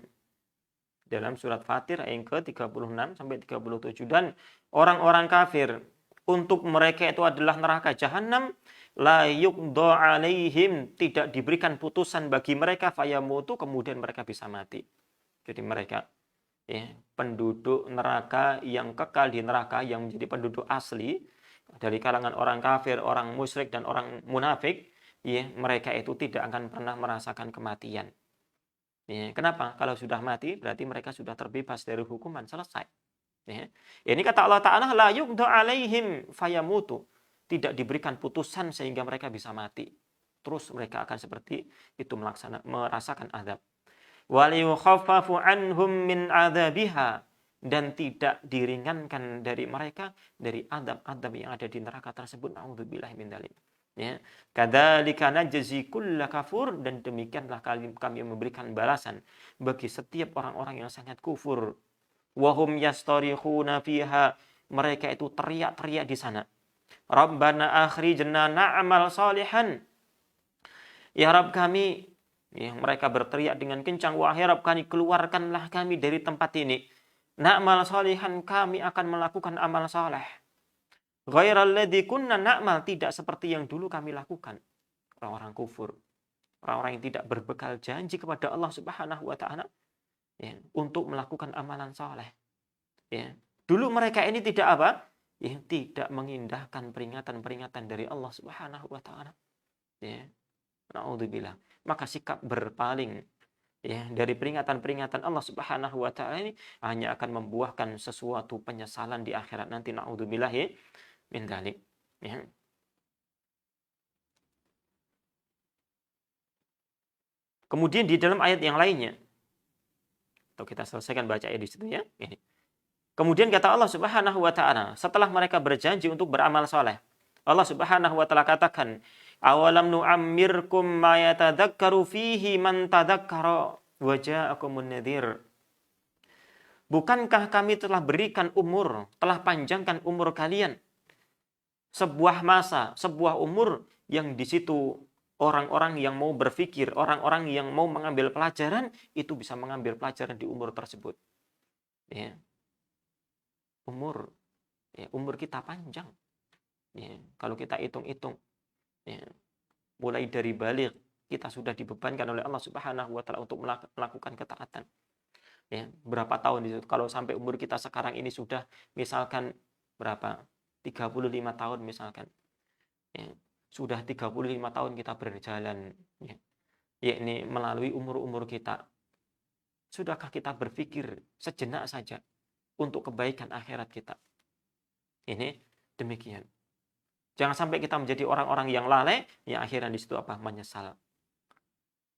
dalam surat Fatir ayat ke-36 sampai 37. Dan orang-orang kafir, untuk mereka itu adalah neraka jahanam, la yuqda alaihim, tidak diberikan putusan bagi mereka, fayamutu, kemudian mereka bisa mati. Jadi mereka ya, penduduk neraka yang kekal di neraka, yang menjadi penduduk asli dari kalangan orang kafir, orang musyrik, dan orang munafik, ya, mereka itu tidak akan pernah merasakan kematian. Ya, kenapa? Kalau sudah mati, berarti mereka sudah terbebas dari hukuman, selesai. Ya. Ini kata Allah Ta'ala, la yuqda alaihim fayamutu, tidak diberikan putusan sehingga mereka bisa mati. Terus mereka akan seperti itu merasakan azab. Wa liyukhaffafu anhum min adzabiha, dan tidak diringankan dari mereka dari adab-adab yang ada di neraka tersebut. Nauzubillahi min dzalik. Ya, kadzalika najzi kulla kafur, dan demikianlah kami memberikan balasan bagi setiap orang-orang yang sangat kufur. Wa hum yastarikhuna fiha, mereka itu teriak-teriak di sana. Rabbana akhrijna na'mal salihan, ya Rabb kami, ya, mereka berteriak dengan kencang, wahai Rabb kami, keluarkanlah kami dari tempat ini. Na'mal salihan, kami akan melakukan amal saleh. Ghairal kunna na'mal, tidak seperti yang dulu kami lakukan. Orang-orang kufur, orang-orang yang tidak berbekal janji kepada Allah Subhanahu wa taala, ya, untuk melakukan amalan saleh. Ya. Dulu mereka ini tidak apa? Ya, tidak mengindahkan peringatan-peringatan dari Allah Subhanahu wa taala. Ya. Naudzubillah. Maka sikap berpaling ya dari peringatan-peringatan Allah Subhanahu wa taala ini hanya akan membuahkan sesuatu penyesalan di akhirat nanti. Naudzubillah min dzalik. Ya. Kemudian di dalam ayat yang lainnya, atau kita selesaikan baca ayat di situ ya. Ini. Kemudian kata Allah Subhanahu wa taala, setelah mereka berjanji untuk beramal saleh, Allah Subhanahu wa taala katakan, awalam nu'ammirkum ma yatadzakkaru fihi man tadzakkara wa ja'akumun nadhir. Bukankah kami telah berikan umur, telah panjangkan umur kalian, sebuah masa, sebuah umur yang di situ orang-orang yang mau berpikir, orang-orang yang mau mengambil pelajaran, itu bisa mengambil pelajaran di umur tersebut. Ya. umur. Ya, umur kita panjang. Ya, kalau kita hitung-hitung, ya, mulai dari baligh kita sudah dibebankan oleh Allah Subhanahu wa taala untuk melakukan ketaatan. Ya, berapa tahun di situ? Kalau sampai umur kita sekarang ini sudah misalkan berapa? 35 tahun misalkan. Ya, sudah 35 tahun kita berjalan, ya, yakni melalui umur-umur kita. Sudahkah kita berpikir sejenak saja untuk kebaikan akhirat kita? Ini demikian. Jangan sampai kita menjadi orang-orang yang lalai, yang akhirnya di situ apa? Menyesal.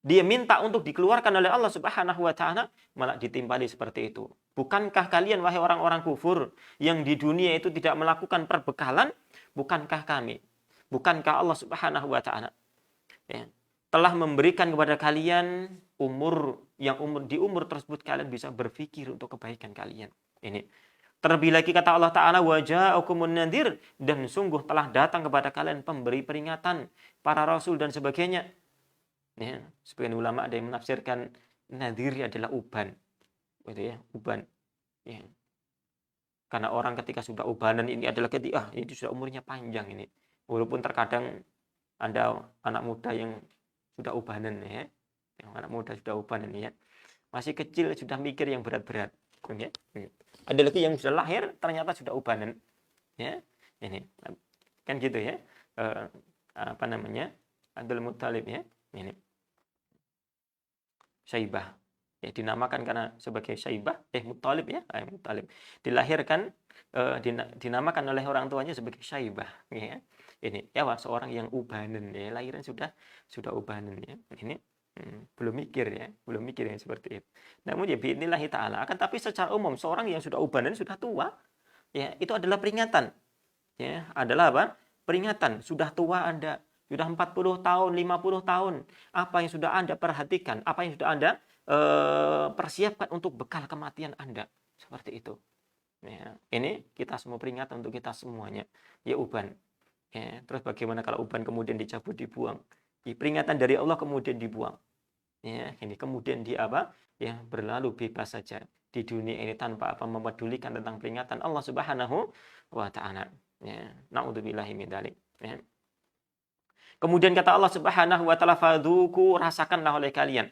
Dia minta untuk dikeluarkan oleh Allah Subhanahu wa taala, malah ditimpali seperti itu. Bukankah kalian wahai orang-orang kufur yang di dunia itu tidak melakukan perbekalan? Bukankah kami? Bukankah Allah Subhanahu wa taala, ya, telah memberikan kepada kalian umur yang di umur tersebut kalian bisa berpikir untuk kebaikan kalian. Ini. Terlebih lagi kata Allah Ta'ala, wa ja'akumun nadhir, dan sungguh telah datang kepada kalian pemberi peringatan, para rasul dan sebagainya. Ya, sebagian ulama ada yang menafsirkan nadhir adalah uban. Gitu ya, uban. Ya. Karena orang ketika sudah ubanan ini adalah ketika ini sudah umurnya panjang ini. Walaupun terkadang ada anak muda yang sudah ubanan ya. Yang anak muda sudah ubanan ya. Masih kecil sudah mikir yang berat-berat. Ya. Ada lagi yang sudah lahir ternyata sudah ubanan. Ya. Ini kan gitu ya. Apa namanya? Abdul Muttalib ya. Ini. Syaibah. Ya, dinamakan karena sebagai Syaibah, Muttalib ya, Muttalib. Dilahirkan dinamakan oleh orang tuanya sebagai Syaibah ya. Ini ya seorang yang ubanan ya, lahiran sudah ubanan ya. Ini belum mikir yang seperti itu. Namun ya biidznillah taala, akan tapi secara umum seorang yang sudah ubanan, sudah tua ya, itu adalah peringatan. Ya, adalah apa? Peringatan, sudah tua Anda, sudah 40 tahun, 50 tahun. Apa yang sudah Anda perhatikan? Apa yang sudah Anda persiapkan untuk bekal kematian Anda? Seperti itu. Ya, ini kita semua peringatan untuk kita semuanya. Ya uban. Ya, terus bagaimana kalau uban kemudian dicabut, dibuang? Ya, peringatan dari Allah kemudian dibuang. Ya, ini kemudian dia apa? Ya, berlalu bebas saja di dunia ini tanpa apa memedulikan tentang peringatan Allah Subhanahu wa taala. Ya, naudzubillahi min dzalik. Ya. Kemudian kata Allah Subhanahu wa taala, fadzuku, rasakanlah oleh kalian.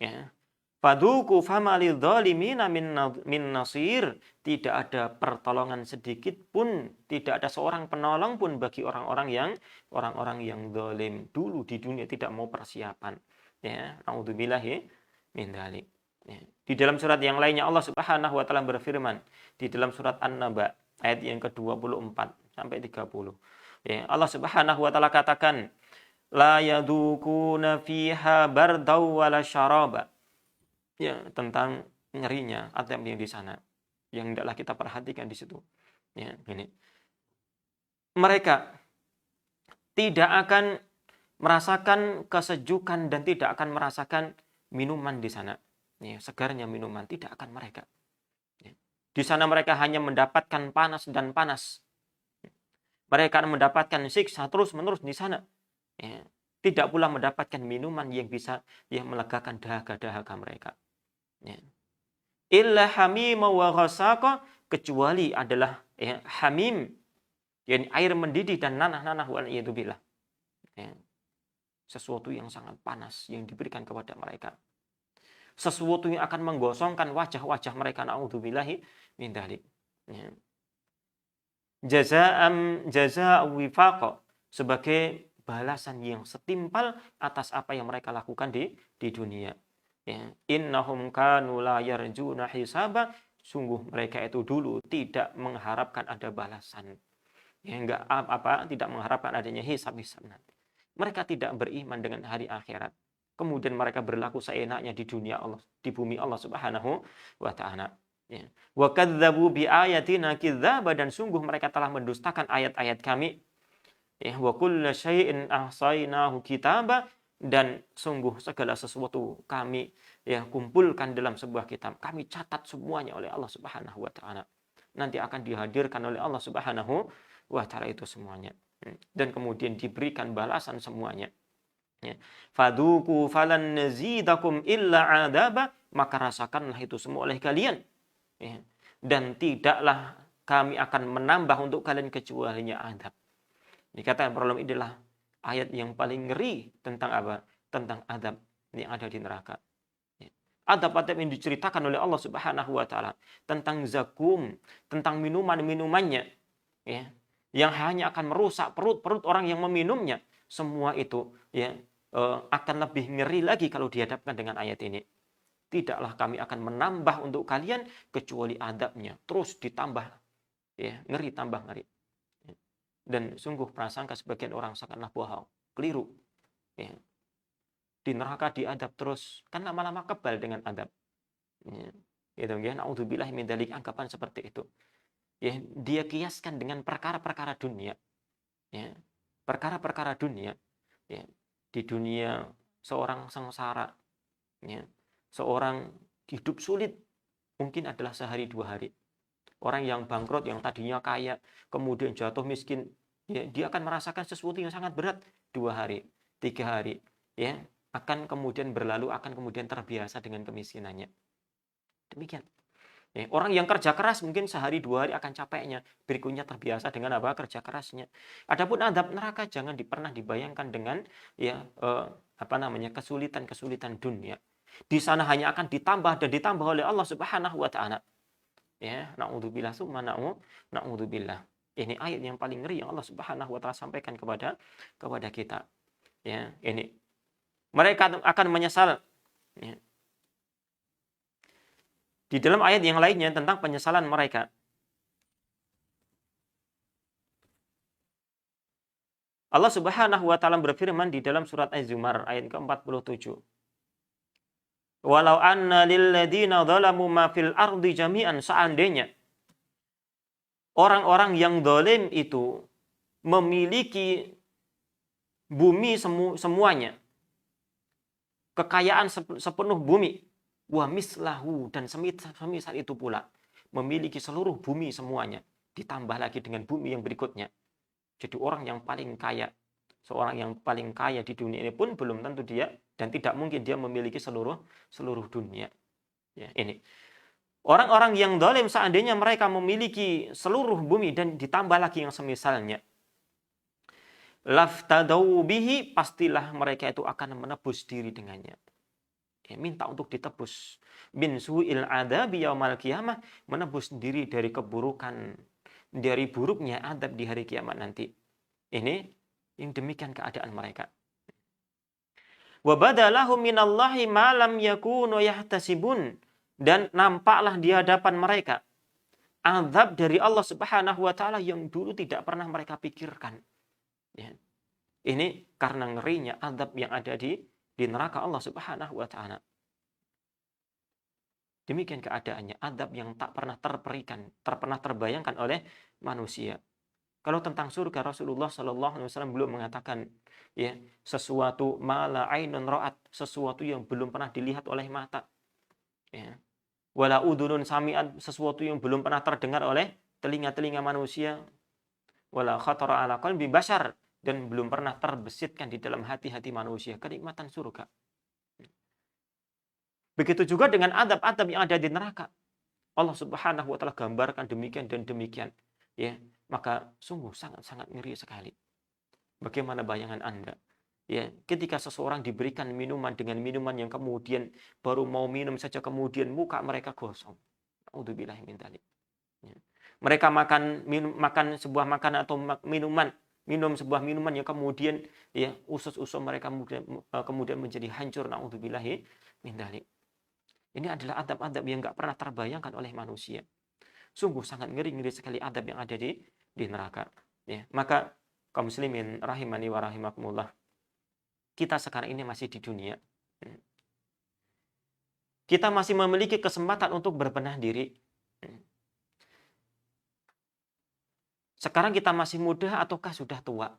Ya. Fadzuku fama lidzalimina min nasir. Tidak ada pertolongan sedikit pun, tidak ada seorang penolong pun bagi orang-orang yang zalim. Dulu di dunia tidak mau persiapan. Ya, naudzubillahi min dzalik. Ya. Di dalam surat yang lainnya Allah Subhanahu wa taala berfirman di dalam surat An-Naba ayat yang ke-24 sampai 30. Ya, Allah Subhanahu wa taala katakan, la yadukuna fiha bardaw wala syaraba. Ya, tentang ngerinya adab yang di sana, yang hendaklah kita perhatikan di situ. Ya, ini. Mereka tidak akan merasakan kesejukan dan tidak akan merasakan minuman di sana. Ya, segarnya minuman tidak akan mereka. Ya. Di sana mereka hanya mendapatkan panas dan panas. Mereka akan mendapatkan siksa terus-menerus di sana. Ya. Tidak pula mendapatkan minuman yang bisa melegakan dahaga-dahaga mereka. Ya. Illa hamim wa ghasaqa, kecuali adalah ya, hamim, yakni air mendidih dan nanah-nanah wal iyadzubillah. Ya. Sesuatu yang sangat panas yang diberikan kepada mereka. Sesuatu yang akan menggosongkan wajah-wajah mereka, naudzubillahi min dzalik. Ya. Jazaa wifaqa, sebagai balasan yang setimpal atas apa yang mereka lakukan di dunia. Ya, innahum kanu la yarjuna hisaba, sungguh mereka itu dulu tidak mengharapkan ada balasan. Ya, enggak tidak mengharapkan adanya hisab-hisab nanti. Mereka tidak beriman dengan hari akhirat. Kemudian mereka berlaku seenaknya di dunia Allah, di bumi Allah Subhanahu wa taala. Ya. Wa kadzdzabu bi ayatina kidzaba, dan sungguh mereka telah mendustakan ayat-ayat kami. Ya, wa kullu syai'in ahsainahu kitaba, dan sungguh segala sesuatu kami kumpulkan dalam sebuah kitab. Kami catat semuanya oleh Allah Subhanahu wa taala. Nanti akan dihadirkan oleh Allah Subhanahu wa taala itu semuanya. Dan kemudian diberikan balasan semuanya. Ya. Fadzuku falan nazidakum illa adaba, maka rasakanlah itu semua oleh kalian. Ya. Dan tidaklah kami akan menambah untuk kalian kecualinya adab. Dikatakan para ulama inilah ayat yang paling ngeri tentang apa? Tentang adab yang ada di neraka. Adab-adab yang diceritakan oleh Allah Subhanahu wa taala tentang zakum, tentang minuman-minumannya, ya, yang hanya akan merusak perut-perut orang yang meminumnya. Semua itu ya akan lebih ngeri lagi kalau dihadapkan dengan ayat ini. Tidaklah kami akan menambah untuk kalian kecuali adabnya. Terus ditambah, ya, ngeri tambah ngeri. Dan sungguh prasangka sebagian orang sangatlah bohong, keliru. Ya. Di neraka diadab terus, kan lama-lama kebal dengan adab. Ya. Gitu ya, naudzubillah min dzalik, anggapan seperti itu. Ya, dia kiaskan dengan perkara-perkara dunia. Ya. Perkara-perkara dunia. Ya. Di dunia seorang sengsara, ya. Seorang hidup sulit mungkin adalah sehari dua hari. Orang yang bangkrut, yang tadinya kaya, kemudian jatuh miskin, ya, dia akan merasakan sesuatu yang sangat berat 2 hari, 3 hari, ya, akan kemudian berlalu, akan kemudian terbiasa dengan kemiskinannya. Demikian. Ya, orang yang kerja keras mungkin sehari 2 hari akan capeknya, berikutnya terbiasa dengan apa? Kerja kerasnya. Adapun adab neraka jangan pernah dibayangkan dengan ya kesulitan-kesulitan dunia. Di sana hanya akan ditambah dan ditambah oleh Allah Subhanahu wa taala. Ya, naudzubillah summa naudzubillah. Ini ayat yang paling ngeri yang Allah Subhanahu wa taala sampaikan kepada kita. Ya, ini. Mereka akan menyesal. Ya. Di dalam ayat yang lainnya tentang penyesalan mereka. Allah Subhanahu wa taala berfirman di dalam surat Az-Zumar ayat ke-47. Walau anna lilladzina zalamu ma fil ardi jami'an, seandainya orang-orang yang zalim itu memiliki bumi semuanya, kekayaan sepenuh bumi, wa mislahu, dan semisal itu pula, memiliki seluruh bumi semuanya, ditambah lagi dengan bumi yang berikutnya. Jadi orang yang paling kaya, seorang yang paling kaya di dunia ini pun belum tentu dia, dan tidak mungkin dia memiliki seluruh dunia. Ya, ini. Orang-orang yang zalim seandainya mereka memiliki seluruh bumi dan ditambah lagi yang semisalnya, laftadau bihi, pastilah mereka itu akan menebus diri dengannya. Ya, minta untuk ditebus. Bin su'il adabi yaumal qiyamah, menebus diri dari keburukan, dari buruknya adab di hari kiamat nanti. Ini yang demikian keadaan mereka. Wa badalahum minallahi ma lam yakunu yahtasibun, dan nampaklah di hadapan mereka azab dari Allah Subhanahu wa taala yang dulu tidak pernah mereka pikirkan. Ya. Ini karena ngerinya azab yang ada di neraka Allah Subhanahu wa taala. Demikian keadaannya, azab yang tak pernah terbayangkan oleh manusia. Kalau tentang surga, Rasulullah Shallallahu Alaihi Wasallam belum mengatakan ya sesuatu mala ainun ra'at, sesuatu yang belum pernah dilihat oleh mata, ya, wala udunun sami'at, sesuatu yang belum pernah terdengar oleh telinga-telinga manusia, wala khatara ala qalbi bashar, dan belum pernah terbesitkan di dalam hati-hati manusia kenikmatan surga. Begitu juga dengan adab-adab yang ada di neraka. Allah Subhanahu wa taala gambarkan demikian dan demikian, ya. Maka sungguh sangat-sangat ngeri sekali. Bagaimana bayangan Anda? Ya, ketika seseorang diberikan minuman dengan minuman yang kemudian baru mau minum saja kemudian muka mereka gosong. Naudzubillahi min dzalik. Ya. Mereka makan sebuah makanan atau minum sebuah minuman yang kemudian ya usus-usus mereka kemudian menjadi hancur. Naudzubillahi min dzalik. Ini adalah adab-adab yang enggak pernah terbayangkan oleh manusia. Sungguh sangat ngeri-ngeri sekali adab yang ada di neraka. Ya, maka kaum muslimin rahimani wa rahimakumullah, kita sekarang ini masih di dunia. Kita masih memiliki kesempatan untuk berbenah diri. Sekarang kita masih muda ataukah sudah tua?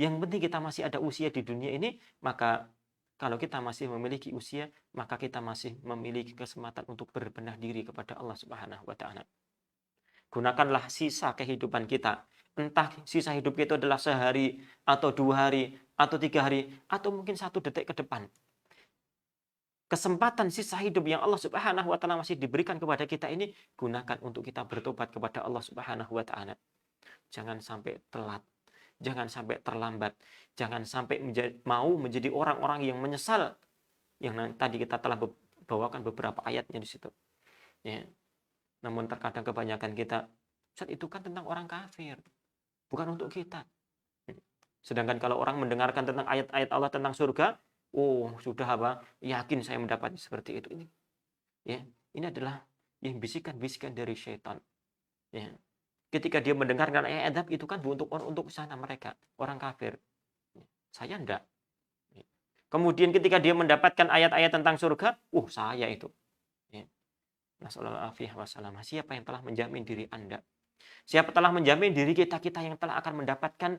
Yang penting kita masih ada usia di dunia ini, maka kalau kita masih memiliki usia, maka kita masih memiliki kesempatan untuk berbenah diri kepada Allah Subhanahu wa taala. Gunakanlah sisa kehidupan kita. Entah sisa hidup kita adalah sehari, atau 2 hari, atau 3 hari, atau mungkin 1 detik ke depan. kesempatan sisa hidup yang Allah Subhanahu wa taala masih diberikan kepada kita ini, gunakan untuk kita bertobat kepada Allah Subhanahu wa taala. Jangan sampai telat, jangan sampai terlambat, jangan sampai mau menjadi orang-orang yang menyesal, yang tadi kita telah bawakan beberapa ayatnya di situ. Ya. Namun terkadang kebanyakan kita, Ustaz, itu kan tentang orang kafir, bukan untuk kita. Sedangkan kalau orang mendengarkan tentang ayat-ayat Allah tentang surga, oh sudah apa? Yakin saya mendapat seperti itu. Ini adalah yang bisikan-bisikan dari syaitan. Ya. Ketika dia mendengarkan ayat adab itu kan untuk sana mereka, orang kafir. Saya enggak. Kemudian ketika dia mendapatkan ayat-ayat tentang surga, saya itu. Nasallallahu wasallam. Siapa yang telah menjamin diri Anda? Siapa telah menjamin diri kita yang telah akan mendapatkan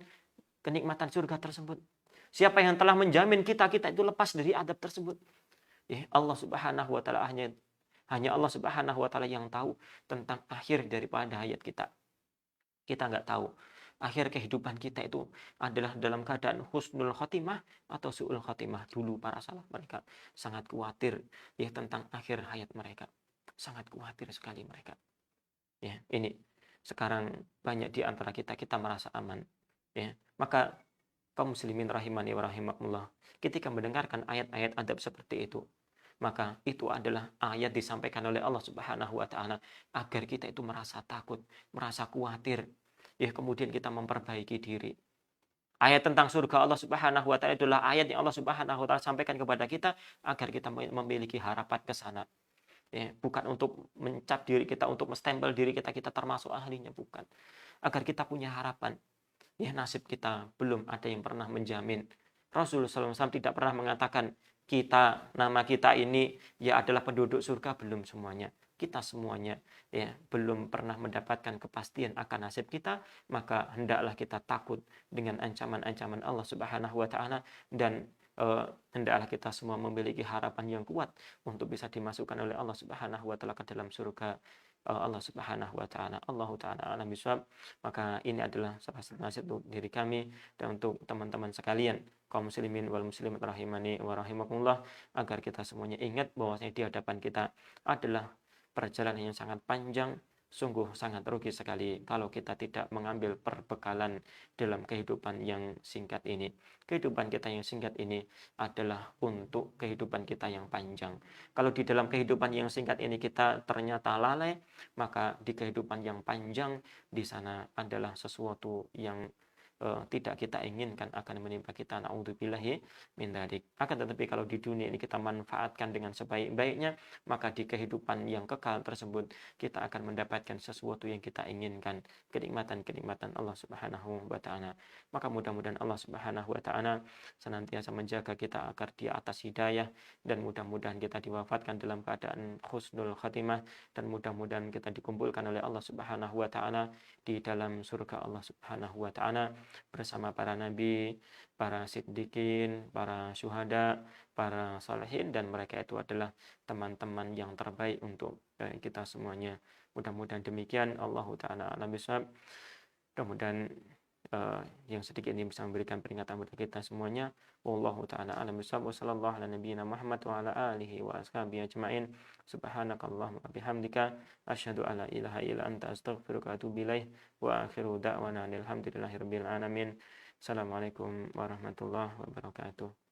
kenikmatan surga tersebut? Siapa yang telah menjamin kita itu lepas dari adab tersebut? Allah Subhanahu wa taala, hanya Allah Subhanahu wa taala yang tahu tentang akhir daripada hayat kita. Kita nggak tahu akhir kehidupan kita itu adalah dalam keadaan husnul khotimah atau su'ul khotimah. Dulu para salaf mereka sangat khawatir tentang akhir hayat mereka. Sangat khawatir sekali mereka. Ini sekarang banyak di antara kita merasa aman. Maka kaum muslimin rahimani wa rahimakumullah, ketika mendengarkan ayat-ayat adab seperti itu, maka itu adalah ayat disampaikan oleh Allah Subhanahu wa taala agar kita itu merasa takut, merasa khawatir. Kemudian kita memperbaiki diri. Ayat tentang surga Allah Subhanahu wa taala adalah ayat yang Allah Subhanahu wa taala sampaikan kepada kita agar kita memiliki harapan ke sana. Bukan untuk mencap diri kita, untuk menstempel diri kita termasuk ahlinya, bukan. Agar kita punya harapan. Nasib kita belum ada yang pernah menjamin. Rasulullah SAW tidak pernah mengatakan nama kita ini adalah penduduk surga, belum semuanya. Kita semuanya belum pernah mendapatkan kepastian akan nasib kita, maka hendaklah kita takut dengan ancaman-ancaman Allah Subhanahu wa taala, dan hendaklah kita semua memiliki harapan yang kuat untuk bisa dimasukkan oleh Allah Subhanahu wa taala ke dalam surga Allah Subhanahu wa taala. Allahu taala a'lam bishawab. Maka ini adalah salah satu nasihat untuk diri kami dan untuk teman-teman sekalian, kaum muslimin wal muslimat rahimani wa rahimakumullah, agar kita semuanya ingat bahwasanya di hadapan kita adalah perjalanan yang sangat panjang. Sungguh sangat rugi sekali kalau kita tidak mengambil perbekalan dalam kehidupan yang singkat ini. Kehidupan kita yang singkat ini adalah untuk kehidupan kita yang panjang. Kalau di dalam kehidupan yang singkat ini kita ternyata lalai, maka di kehidupan yang panjang di sana adalah sesuatu yang tidak kita inginkan akan menimpa kita, naudzubillahi min dzalik. Akan tetapi kalau di dunia ini kita manfaatkan dengan sebaik-baiknya, maka di kehidupan yang kekal tersebut kita akan mendapatkan sesuatu yang kita inginkan, kenikmatan-kenikmatan Allah Subhanahu wa taala. Maka mudah-mudahan Allah Subhanahu wa taala senantiasa menjaga kita agar di atas hidayah, dan mudah-mudahan kita diwafatkan dalam keadaan husnul khatimah, dan mudah-mudahan kita dikumpulkan oleh Allah Subhanahu wa taala di dalam surga Allah Subhanahu wa taala bersama para nabi, para siddiqin, para syuhada, para salihin, dan mereka itu adalah teman-teman yang terbaik untuk kita semuanya. Mudah-mudahan demikian. Allahu ta'ala a'lam bishawab. Mudah-mudahan yang sedikit ini bisa memberikan peringatan bagi kita semuanya. Wallahu ta'ala a'lam bishawab. Wassallallahu ala nabiyyina Muhammad wa ala alihi wa ashabihi ajma'in. Subhanakallahumma wa bihamdika asyhadu an la ilaha illa anta astaghfiruka wa atubu ilaik. Wa akhiru da'wana alhamdulillahi rabbil alamin. Assalamualaikum warahmatullahi wabarakatuh.